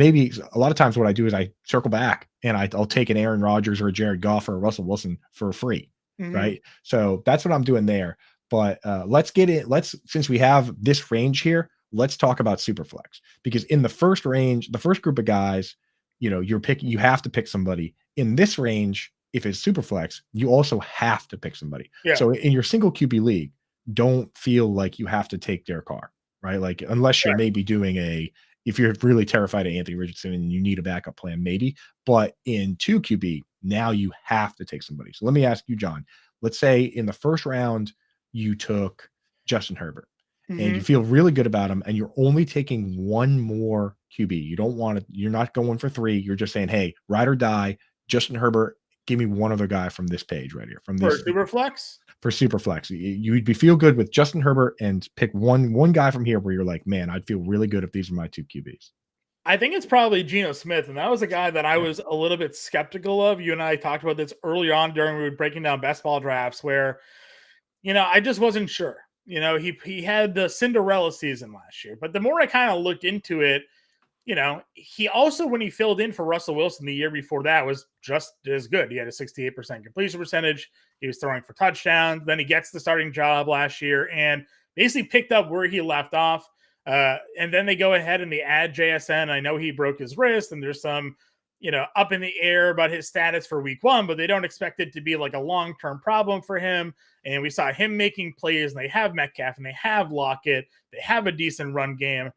lot of times what I do is I circle back and I'll take an Aaron Rodgers or a Jared Goff or a Russell Wilson for free. Mm-hmm. Right. So that's what I'm doing there. But since we have this range here, let's talk about Superflex, because in the first range, the first group of guys, you have to pick somebody in this range. If it's super flex, you also have to pick somebody. Yeah. So in your single QB league, don't feel like you have to take Derek Carr, right? Like unless you're maybe doing if you're really terrified of Anthony Richardson and you need a backup plan, maybe. But in 2 QB, now you have to take somebody. So let me ask you, John. Let's say in the first round you took Justin Herbert and you feel really good about him, and you're only taking one more QB. You don't want to, you're not going for 3. You're just saying, hey, ride or die, Justin Herbert, give me one other guy from this page right here. From this super flex? For super flex. You'd be feel good with Justin Herbert and pick one guy from here where you're like, man, I'd feel really good if these are my 2 QBs. I think it's probably Geno Smith, and that was a guy that I was a little bit skeptical of. You and I talked about this early on during we were breaking down best ball drafts where, I just wasn't sure. He had the Cinderella season last year, but the more I kind of looked into it, he also, when he filled in for Russell Wilson the year before that, was just as good. He had a 68% completion percentage. He was throwing for touchdowns. Then he gets the starting job last year and basically picked up where he left off. And then they go ahead and they add JSN. I know he broke his wrist and there's some, up in the air about his status for week 1, but they don't expect it to be like a long-term problem for him. And we saw him making plays, and they have Metcalf and they have Lockett. They have a decent run game.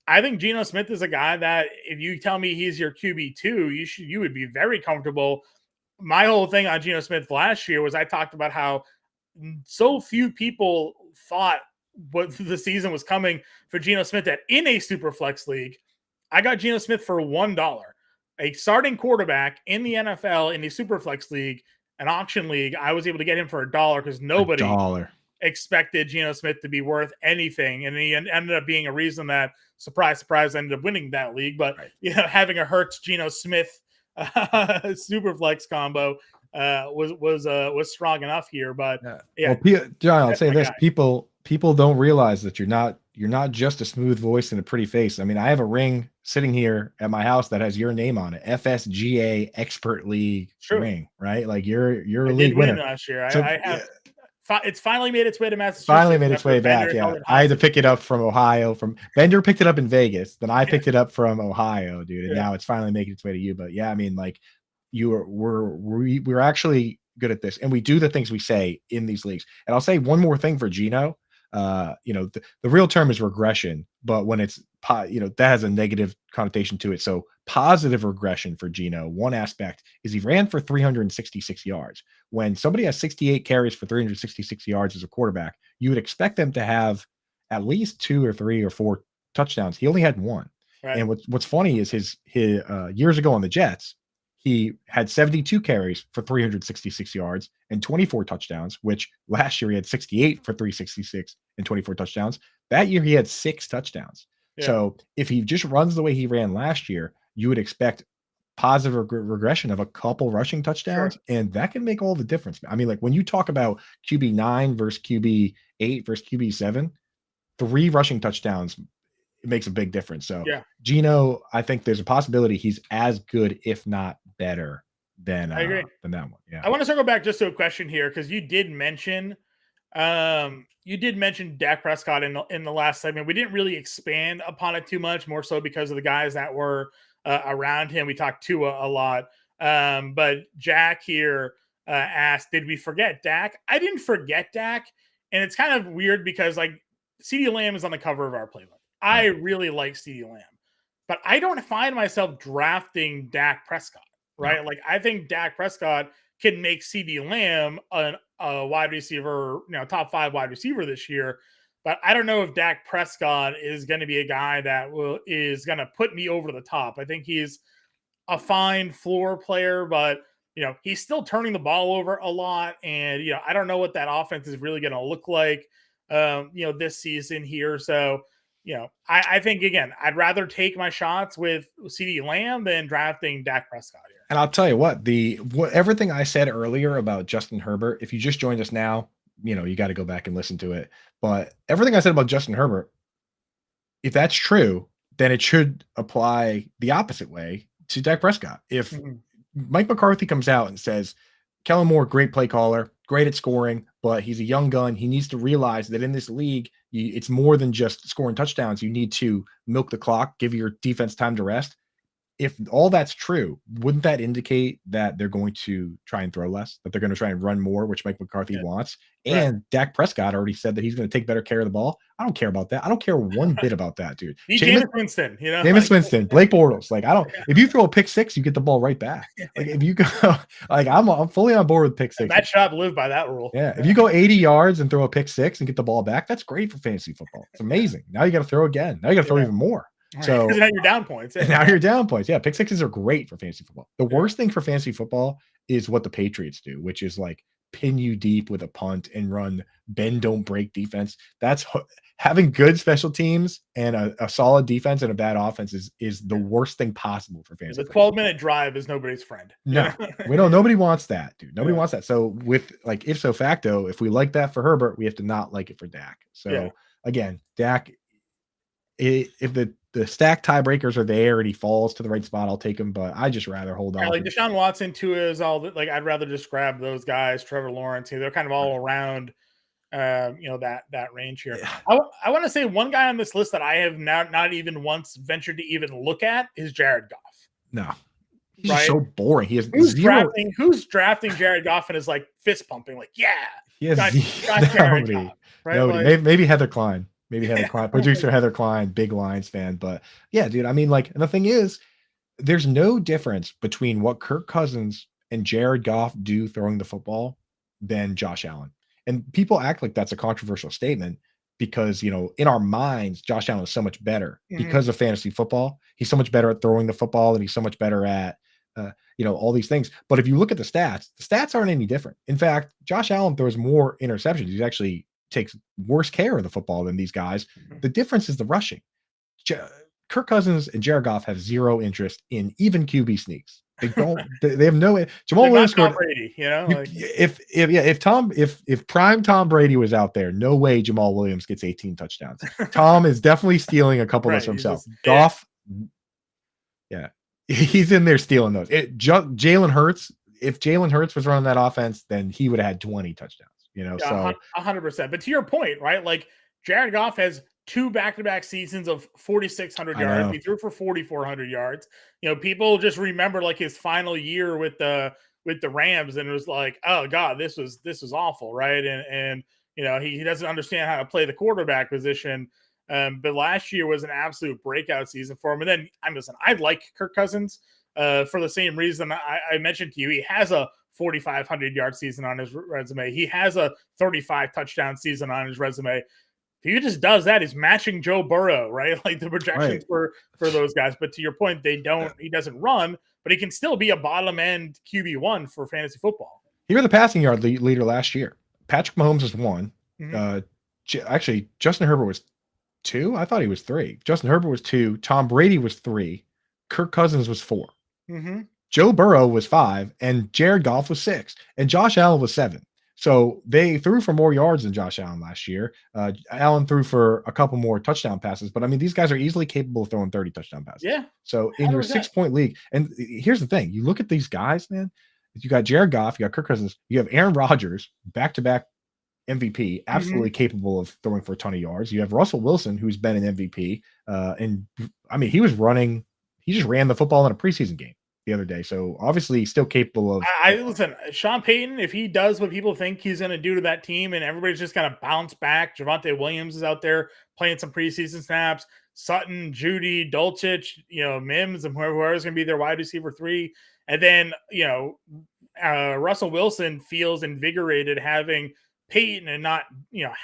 I think Geno Smith is a guy that if you tell me he's your QB2, you would be very comfortable. My whole thing on Geno Smith last year was I talked about how so few people thought what the season was coming for Geno Smith that in a super flex league, I got Geno Smith for $1. A starting quarterback in the NFL in a super flex league, an auction league, I was able to get him for $1 because nobody expected Geno Smith to be worth anything. And he ended up being a reason that, surprise, surprise, ended up winning that league. But, having a Hurts, Geno Smith super flex combo was strong enough here. But Well, John, I'll say this: people don't realize that you're not just a smooth voice and a pretty face. I mean, I have a ring sitting here at my house that has your name on it, FSGA Expert League ring, right? Like you're a league winner last year. So, I have. It's finally made its way to Massachusetts. Finally made its way back. Yeah, I had to pick it up from Ohio. From Bender picked it up in Vegas, then I picked it up from Ohio, dude, and now it's finally making its way to you. But yeah, I mean, like we're actually good at this, and we do the things we say in these leagues. And I'll say one more thing for Geno. The real term is regression, but when it's that has a negative connotation to it. So positive regression for Geno, one aspect is he ran for 366 yards. When somebody has 68 carries for 366 yards as a quarterback, you would expect them to have at least 2 or 3 or 4 touchdowns. He only had 1. Right. And what's funny is his years ago on the Jets, he had 72 carries for 366 yards and 24 touchdowns, which last year he had 68 for 366 and 24 touchdowns. That year he had 6 touchdowns. Yeah. So if he just runs the way he ran last year, you would expect positive regression of a couple rushing touchdowns, and that can make all the difference. I mean, like when you talk about QB9 versus QB8 versus QB7, 3 rushing touchdowns, it makes a big difference. So Geno, I think there's a possibility he's as good, if not better than I agree. Than that one. Yeah. I want to circle back just to a question here because you did mention Dak Prescott in the last segment. We didn't really expand upon it too much, more so because of the guys that were around him. We talked Tua a lot. But Jack here asked, did we forget Dak? I didn't forget Dak. And it's kind of weird because like CeeDee Lamb is on the cover of our playbook. I really like CeeDee Lamb, but I don't find myself drafting Dak Prescott, right? No. Like I think Dak Prescott can make CeeDee Lamb a wide receiver, top 5 wide receiver this year. But I don't know if Dak Prescott is going to be a guy that is going to put me over the top. I think he's a fine floor player, but he's still turning the ball over a lot. And, I don't know what that offense is really going to look like, this season here. So, I think, again, I'd rather take my shots with CeeDee Lamb than drafting Dak Prescott here. And I'll tell you what, everything I said earlier about Justin Herbert, if you just joined us now, you got to go back and listen to it. But everything I said about Justin Herbert, if that's true, then it should apply the opposite way to Dak Prescott. If Mike McCarthy comes out and says, Kellen Moore, great play caller, great at scoring, but he's a young gun. He needs to realize that in this league, it's more than just scoring touchdowns. You need to milk the clock, give your defense time to rest. if all that's true, wouldn't that indicate that they're going to try and throw less, that they're going to try and run more, which Mike McCarthy Yeah. wants? Right. And Dak Prescott already said that he's going to take better care of the ball. I don't care about that. I don't care one bit about that, dude. Be Jameis Jameis Winston, you know, Jameis Winston, Blake Bortles. Like, I don't, if you throw a pick six, you get the ball right back. Like, if you go, like, I'm fully on board with pick six. Matt Schaub lived by that rule. Yeah. If you go 80 yards and throw a pick six and get the ball back, that's great for fantasy football. It's amazing. Now you got to throw again. Now you got to throw even more. So now you're down points. And now you're down points. Yeah, pick sixes are great for fantasy football. The worst thing for fantasy football is what the Patriots do, which is like pin you deep with a punt and run bend don't break defense. That's having good special teams and a solid defense and a bad offense is the worst thing possible for fantasy. The 12-minute drive is nobody's friend. No, we don't. Nobody wants that, dude. Nobody wants that. So with like if so facto, if we like that for Herbert, we have to not like it for Dak. So again, Dak, if the stack tiebreakers are there and he falls to the right spot, I'll take him. But I just rather hold on. Like Deshaun Watson, Tua is all like I'd rather just grab those guys. Trevor Lawrence, they're kind of all around, that range here. I want to say one guy on this list that I have not even once ventured to even look at is Jared Goff. No, he's so boring. He has who's drafting Jared Goff and is like fist pumping, like he has got Jared Goff, right? Nobody. Maybe Heather Klein. Maybe Heather Klein, producer Heather Klein, big Lions fan. But yeah, dude, I mean, like, and the thing is, there's no difference between what Kirk Cousins and Jared Goff do throwing the football than Josh Allen. And people act like that's a controversial statement because, in our minds, Josh Allen is so much better because of fantasy football. He's so much better at throwing the football and he's so much better at, all these things. But if you look at the stats aren't any different. In fact, Josh Allen throws more interceptions. He actually takes worse care of the football than these guys. The difference is the rushing. Kirk Cousins and Jared Goff have zero interest in even QB sneaks. They don't. They have no. Jamal Williams scored. Tom Brady, if prime Tom Brady was out there, no way Jamal Williams gets 18 touchdowns. Tom is definitely stealing a couple of those himself. Goff, he's in there stealing those. Jalen Hurts. If Jalen Hurts was running that offense, then he would have had 20 touchdowns. So 100%. But to your point, right? Like Jared Goff has 2 back-to-back seasons of 4,600 yards. He threw for 4,400 yards. People just remember like his final year with the Rams, and it was like, oh god, this was awful, right? And he doesn't understand how to play the quarterback position. But last year was an absolute breakout season for him. And then I like Kirk Cousins for the same reason I mentioned to you. He has a 4,500 yard season on his resume. He has a 35 touchdown season on his resume. If he just does that, he's matching Joe Burrow, right? Like the projections for those guys. But to your point, he doesn't run, but he can still be a bottom end QB1 for fantasy football. He was the passing yard leader last year. Patrick Mahomes was 1. Actually, Justin Herbert was 2. I thought he was 3. Justin Herbert was 2. Tom Brady was 3. Kirk Cousins was 4. Joe Burrow was 5, and Jared Goff was 6, and Josh Allen was 7. So they threw for more yards than Josh Allen last year. Allen threw for a couple more touchdown passes, but I mean, these guys are easily capable of throwing 30 touchdown passes. Yeah. So in your 6-point league, and here's the thing: you look at these guys, man. You got Jared Goff, you got Kirk Cousins, you have Aaron Rodgers, back-to-back MVP, absolutely capable of throwing for a ton of yards. You have Russell Wilson, who's been an MVP, and I mean, he just ran the football in a preseason game the other day. So obviously still capable of. Listen, Sean Payton, if he does what people think he's going to do to that team and everybody's just going to bounce back, Javonte Williams is out there playing some preseason snaps, Sutton, Judy, Dulcich, Mims, and whoever's going to be their wide receiver 3. And then, Russell Wilson feels invigorated having Peyton and not,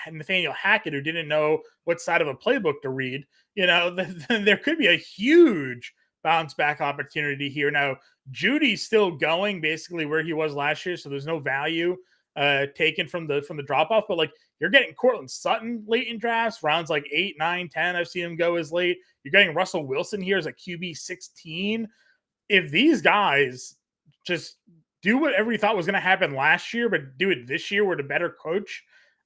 Nathaniel Hackett, who didn't know what side of a playbook to read. There could be a huge bounce back opportunity here. Now, Judy's still going basically where he was last year, so there's no value taken from the drop off. But like you're getting Cortland Sutton late in drafts, rounds like 8, 9, 10. I've seen him go as late. You're getting Russell Wilson here as a QB 16. If these guys just do what everybody thought was going to happen last year, but do it this year with a better coach,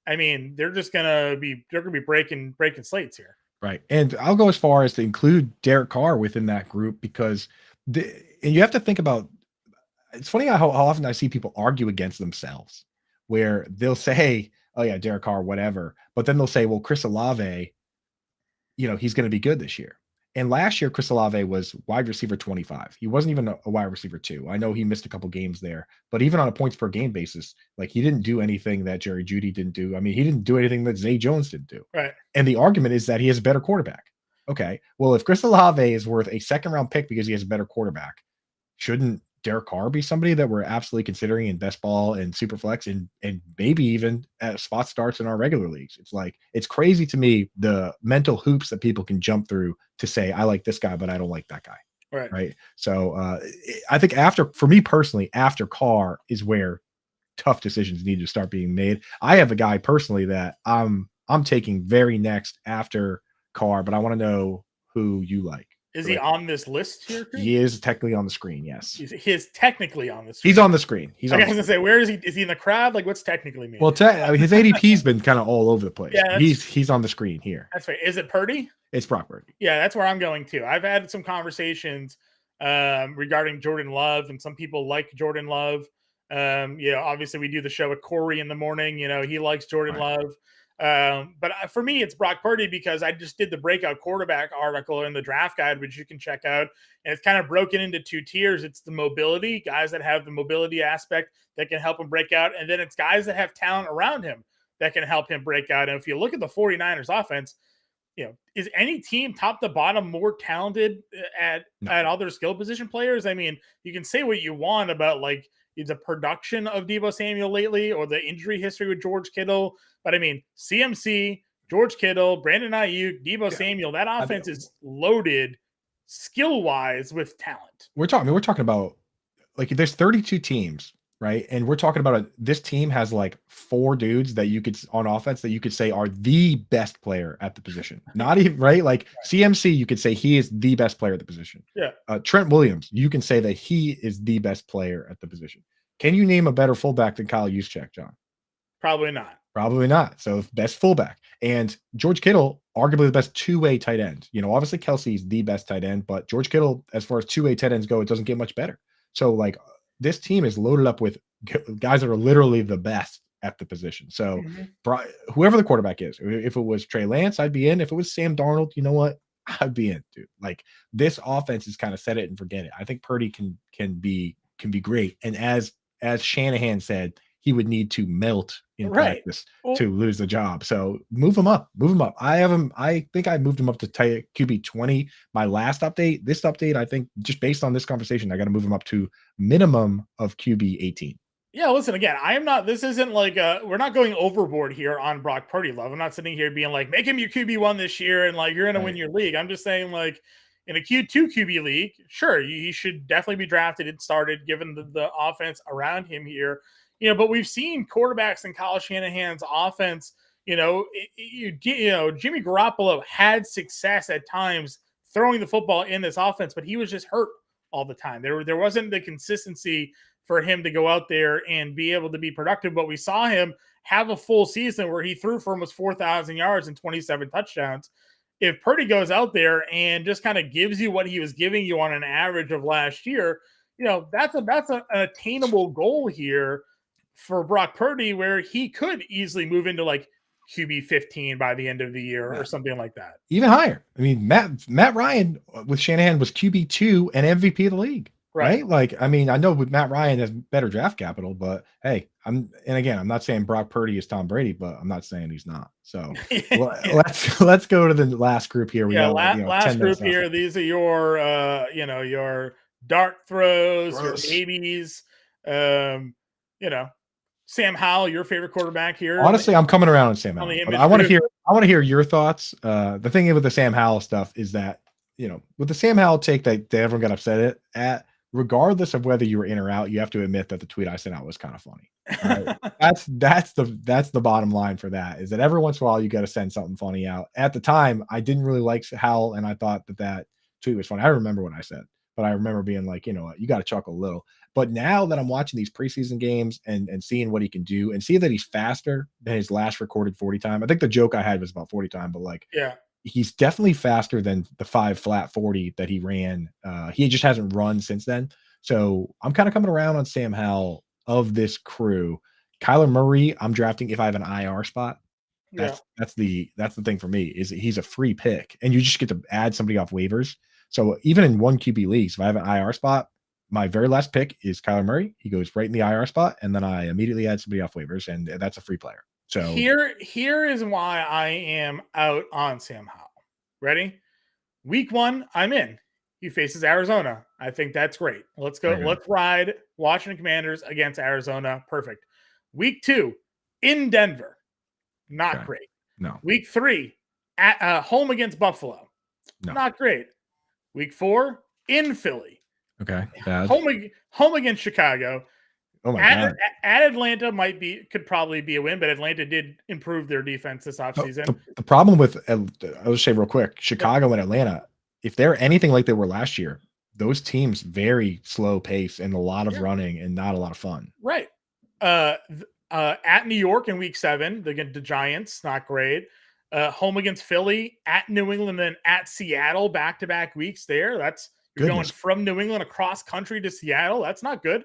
I mean, they're going to be breaking slates here. Right. And I'll go as far as to include Derek Carr within that group because and you have to think about, it's funny how often I see people argue against themselves where they'll say, oh yeah, Derek Carr, whatever. But then they'll say, well, Chris Olave, he's going to be good this year. And last year, Chris Olave was wide receiver 25. He wasn't even a wide receiver 2. I know he missed a couple games there, but even on a points per game basis, like he didn't do anything that Jerry Jeudy didn't do. I mean, he didn't do anything that Zay Jones didn't do. Right. And the argument is that he has a better quarterback. Okay. Well, if Chris Olave is worth a second round pick because he has a better quarterback, shouldn't Derek Carr be somebody that we're absolutely considering in best ball and super flex and maybe even at spot starts in our regular leagues? It's like, it's crazy to me the mental hoops that people can jump through to say, I like this guy, but I don't like that guy. Right. So I think for me personally, after Carr is where tough decisions need to start being made. I have a guy personally that I'm taking very next after Carr, but I want to know who you like. Is he on this list here? Too? He is technically on the screen. Yes, he's technically on the screen. He's on the screen. I was gonna say, where is he? Is he in the crowd? Like, what's technically mean? Well, his ADP's been kind of all over the place. Yeah, he's on the screen here. That's right. Is it Purdy? It's Brock Purdy. Yeah, that's where I'm going to. I've had some conversations regarding Jordan Love, and some people like Jordan Love. Obviously we do the show with Corey in the morning. He likes Jordan Love. But for me, it's Brock Purdy because I just did the breakout quarterback article in the draft guide, which you can check out. And it's kind of broken into 2 tiers. It's the mobility, guys that have the mobility aspect that can help him break out. And then it's guys that have talent around him that can help him break out. And if you look at the 49ers offense, is any team top to bottom more talented at other skill position players? I mean, you can say what you want about like the production of Deebo Samuel lately or the injury history with George Kittle. But I mean, CMC, George Kittle, Brandon Ayuk, Deebo Samuel, that offense is loaded skill-wise with talent. We're talking about like there's 32 teams, right? And we're talking about this team has like 4 dudes that you could on offense that you could say are the best player at the position. Not even right. Like CMC, you could say he is the best player at the position. Yeah. Trent Williams, you can say that he is the best player at the position. Can you name a better fullback than Kyle Juszczyk, John? Probably not. Probably not. So best fullback. And George Kittle, arguably the best 2-way tight end. Obviously Kelsey's the best tight end, but George Kittle, as far as 2-way tight ends go, it doesn't get much better. So like this team is loaded up with guys that are literally the best at the position. So whoever the quarterback is, if it was Trey Lance, I'd be in. If it was Sam Darnold, you know what? I'd be in, dude. Like this offense is kind of set it and forget it. I think Purdy can be great. And as Shanahan said, he would need to melt in practice to lose the job. So move him up. I think I moved him up to QB 20. My last update, this update, I think just based on this conversation, I got to move him up to minimum of QB 18. Yeah, listen, again, this isn't like we're not going overboard here on Brock Purdy love. I'm not sitting here being like, make him your QB1 this year and like you're going to win your league. I'm just saying like in a Q2 QB league, sure, he should definitely be drafted and started given the offense around him here. But we've seen quarterbacks in Kyle Shanahan's offense, Jimmy Garoppolo had success at times throwing the football in this offense, but he was just hurt all the time. There wasn't the consistency for him to go out there and be able to be productive, but we saw him have a full season where he threw for almost 4,000 yards and 27 touchdowns. If Purdy goes out there and just kind of gives you what he was giving you on an average of last year, that's an attainable goal here for Brock Purdy, where he could easily move into like QB 15 by the end of the year or something like that. Even higher. I mean, Matt Ryan with Shanahan was QB 2 and MVP of the league. Right. Like, I mean, I know with Matt Ryan has better draft capital, but hey, I'm not saying Brock Purdy is Tom Brady, but I'm not saying he's not. So let's go to the last group here. Last group here. These are your, your dart throws, your babies, Sam Howell, your favorite quarterback here. Honestly, I'm coming around on Sam Howell. I want to hear your thoughts. The thing with the Sam Howell stuff is that, with the Sam Howell take that everyone got upset at, regardless of whether you were in or out, you have to admit that the tweet I sent out was kind of funny. Right? That's the bottom line for that, is that every once in a while you got to send something funny out. At the time, I didn't really like Howell, and I thought that tweet was funny. I remember what I said, but I remember being like, you got to chuckle a little. But now that I'm watching these preseason games and seeing what he can do and see that he's faster than his last recorded 40 time. I think the joke I had was about 40 time, but he's definitely faster than the 5 flat 40 that he ran. He just hasn't run since then. So I'm kind of coming around on Sam Howell of this crew. Kyler Murray, I'm drafting if I have an IR spot. That's the thing for me is that he's a free pick, and you just get to add somebody off waivers. So even in one QB leagues, if I have an IR spot, my very last pick is Kyler Murray. He goes right in the IR spot, and then I immediately add somebody off waivers, and that's a free player. So here is why I am out on Sam Howell. Ready? Week 1, I'm in. He faces Arizona. I think that's great. Let's go. Let's ride Washington Commanders against Arizona. Perfect. Week 2, in Denver. Not great. No. Week 3, at home against Buffalo. No. Not great. Week 4, in Philly. Okay. Bad. Home against Chicago. Oh my God. At Atlanta could probably be a win, but Atlanta did improve their defense this offseason. The problem with, I'll just say real quick, Chicago and Atlanta, if they're anything like they were last year, those teams very slow pace and a lot of running and not a lot of fun. Right. At New York in week 7, the Giants, not great. Home against Philly, at New England, and at Seattle, back-to-back weeks there. You're going from New England across country to Seattle. That's not good.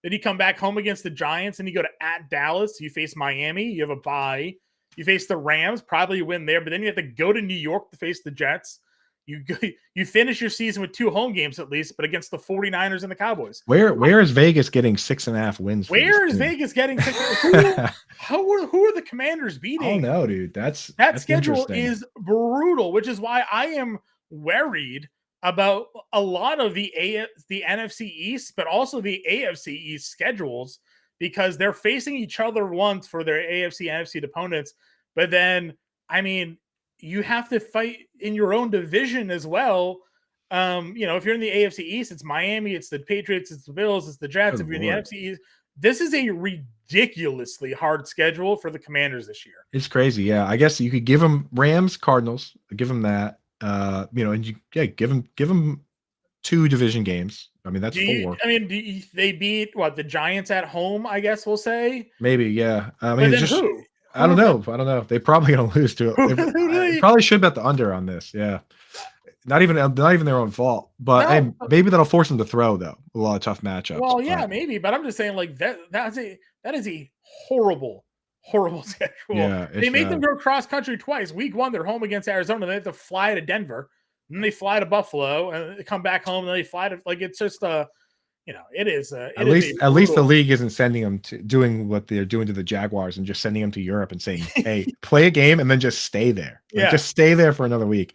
Then you come back home against the Giants, and you go to at Dallas. You face Miami. You have a bye. You face the Rams, probably win there, but then you have to go to New York to face the Jets. You finish your season with 2 home games at least, but against the 49ers and the Cowboys. Where is Vegas getting 6.5 wins? Where is Vegas getting 6? Who are the Commanders beating? Oh no, dude. That schedule is brutal, which is why I am worried about a lot of the NFC East, but also the AFC East schedules, because they're facing each other once for their AFC, NFC opponents. But then, I mean, you have to fight in your own division as well. If you're in the AFC East, it's Miami, it's the Patriots, it's the Bills, it's the Jets. If you're in the NFC East, this is a ridiculously hard schedule for the Commanders this year. It's crazy. Yeah. I guess you could give them Rams, Cardinals, give them that. And give them 2 division games. I mean, that's 4. They beat the Giants at home, I guess we'll say. Maybe, yeah. I mean, who? I don't know. They're probably going to lose to it. They probably should bet the under on this. Yeah. Not even their own fault, but maybe that'll force them to throw though. A lot of tough matchups. Well, yeah, maybe, but I'm just saying that is a horrible schedule. Yeah, they make them go cross country twice. Week 1, they're home against Arizona. They have to fly to Denver, and then they fly to Buffalo, and they come back home, and then they fly to it's just it is. At least the league isn't sending them to doing what they're doing to the Jaguars and just sending them to Europe and saying, "Hey, play a game and then just stay there. Just stay there for another week."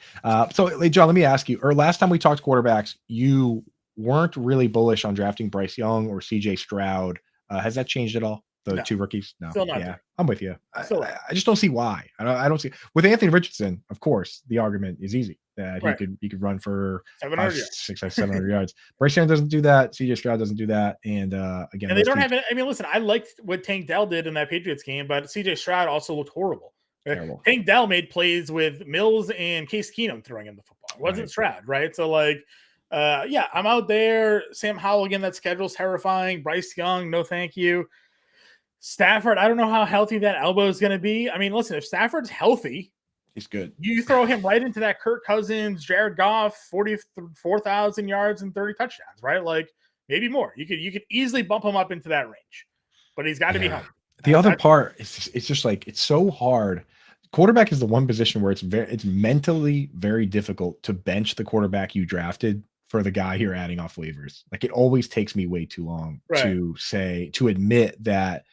So, John, let me ask you. Last time we talked quarterbacks, you weren't really bullish on drafting Bryce Young or C.J. Stroud. Has that changed at all? The 2 rookies? No. Still not. Yeah, I'm with you. I just don't see why. I don't see. With Anthony Richardson, of course, the argument is easy. That he could run for 700 yards. Bryce Young doesn't do that. CJ Stroud doesn't do that. And again, they don't have it. I mean, listen, I liked what Tank Dell did in that Patriots game, but CJ Stroud also looked horrible. Terrible. Tank Dell made plays with Mills and Case Keenum throwing him the football. It wasn't Stroud, right? So I'm out there. Sam Howell again. That schedule's terrifying. Bryce Young, no thank you. Stafford, I don't know how healthy that elbow is going to be. I mean, listen, if Stafford's healthy, he's good. You throw him right into that Kirk Cousins, Jared Goff, 44,000 yards and 30 touchdowns, right? Maybe more. You could easily bump him up into that range, but he's got to be healthy. The other part is it's just it's so hard. Quarterback is the one position where it's mentally very difficult to bench the quarterback you drafted for the guy you're adding off waivers. It always takes me way too long to admit that.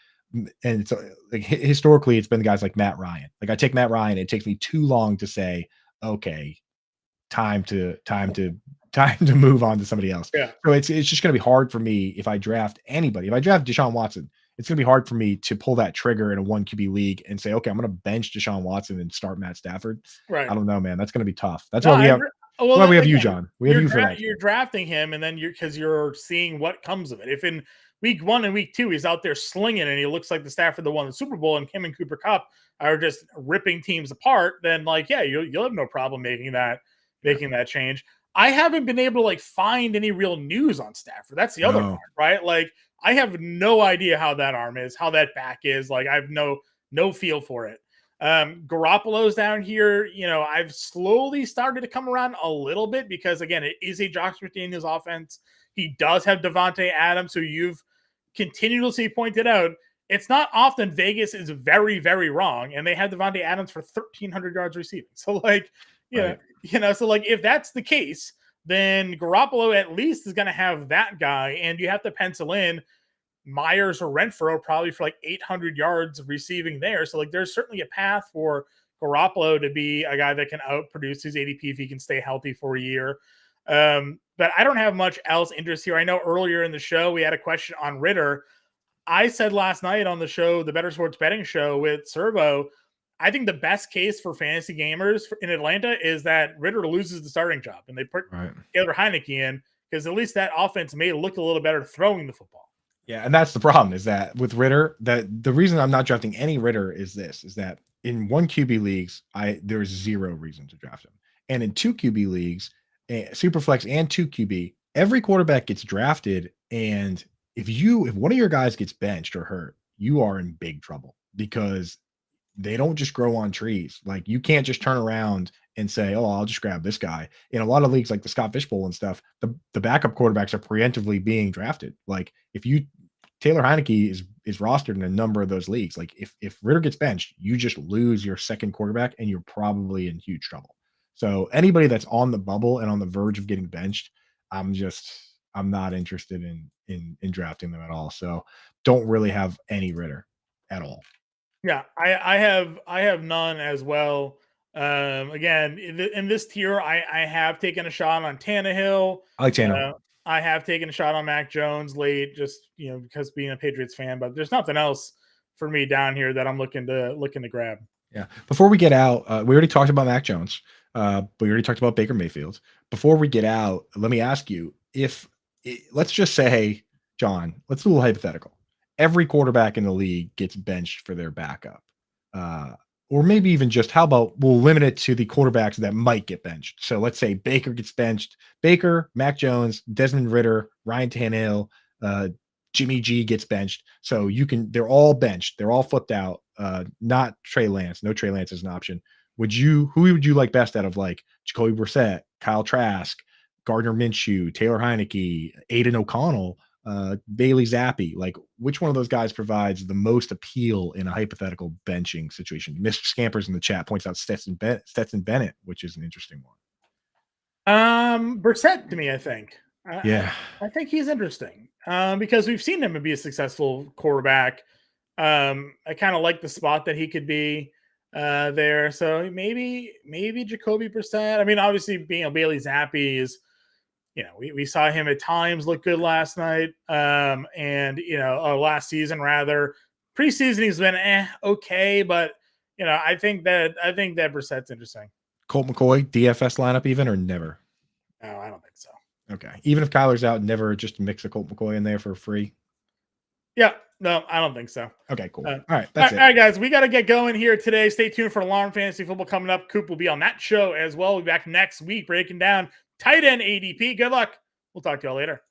And it's historically, it's been guys like Matt Ryan. I take Matt Ryan, it takes me too long to say, okay, time to move on to somebody else. Yeah. So it's just going to be hard for me if I draft anybody. If I draft Deshaun Watson, it's going to be hard for me to pull that trigger in a 1 QB league and say, okay, I'm going to bench Deshaun Watson and start Matt Stafford. Right. I don't know, man. That's going to be tough. That's why we have. Well, we have you, John. We have you for that. You're drafting him, and then because you're seeing what comes of it. If in week 1 and week 2 he's out there slinging, and he looks like the Stafford that won the Super Bowl, and him and Cooper Kupp are just ripping teams apart, then you'll have no problem making that change. I haven't been able to find any real news on Stafford. That's the other part, right? I have no idea how that arm is, how that back is. I have no feel for it. Garoppolo's down here. I've slowly started to come around a little bit because, again, it is a Josh McDaniels offense. He does have Devontae Adams, who you've continuously pointed out it's not often Vegas is very, very wrong, and they had Devontae Adams for 1,300 yards receiving. So, like, Right. so like if that's the case, then Garoppolo at least is going to have that guy, and you have to pencil in Myers or Renfro probably for like 800 yards receiving there. So, like, there's certainly a path for Garoppolo to be a guy that can outproduce his ADP if he can stay healthy for a year. But I don't have much else interest here. I know earlier in the show we had a question on Ritter. I said last night on the show, the Better Sports Betting Show with Servo, I think the best case for fantasy gamers in Atlanta is that Ritter loses the starting job and they put Taylor Heineke in, because at least that offense may look a little better throwing the football. Yeah, and that's the problem, is that with Ritter, that the reason I'm not drafting any Ritter is that in 1 QB leagues, there's zero reason to draft him. And in 2 QB leagues, Superflex and 2 QB, every quarterback gets drafted, and if one of your guys gets benched or hurt, you are in big trouble, because they don't just grow on trees. Like, you can't just turn around and say, "Oh, I'll just grab this guy." In a lot of leagues, like the Scott Fish Bowl and stuff, the backup quarterbacks are preemptively being drafted. Like, Taylor Heineke is rostered in a number of those leagues. Like, if Ritter gets benched, you just lose your second quarterback, and you're probably in huge trouble. So anybody that's on the bubble and on the verge of getting benched, I'm not interested in drafting them at all. So don't really have any Ritter at all. Yeah, I have none as well. Again, in this tier, I have taken a shot on Tannehill. I like Tannehill. I have taken a shot on Mac Jones late, just because being a Patriots fan. But there's nothing else for me down here that I'm looking to grab. Yeah. Before we get out, we already talked about Mac Jones. But we already talked about Baker Mayfield. Before we get out, let me ask you, let's just say, John, let's do a little hypothetical. Every quarterback in the league gets benched for their backup. Or maybe even just, how about we'll limit it to the quarterbacks that might get benched. So let's say Baker gets benched. Baker, Mac Jones, Desmond Ritter, Ryan Tannehill, Jimmy G gets benched. So they're all benched. They're all flipped out. Not Trey Lance. No Trey Lance is an option. Who would you like best out of, like, Jacoby Brissett, Kyle Trask, Gardner Minshew, Taylor Heineke, Aiden O'Connell, Bailey Zappi? Like, which one of those guys provides the most appeal in a hypothetical benching situation? Mr. Scampers in the chat points out Stetson Bennett, which is an interesting one. Brissett to me, I think. Yeah. I think he's interesting because we've seen him be a successful quarterback. I kind of like the spot that he could be there. So maybe Jacoby Brissett. I mean, obviously being Bailey Zappi is, we saw him at times look good last night. And last season rather. Preseason he's been okay, but I think that Brissett's interesting. Colt McCoy, DFS lineup even, or never? No, I don't think so. Okay. Even if Kyler's out, never just mix a Colt McCoy in there for free? Yeah. No, I don't think so. Okay, cool. All right. That's it. All right, guys. We got to get going here today. Stay tuned for Alarm Fantasy Football coming up. Coop will be on that show as well. We'll be back next week breaking down tight end ADP. Good luck. We'll talk to y'all later.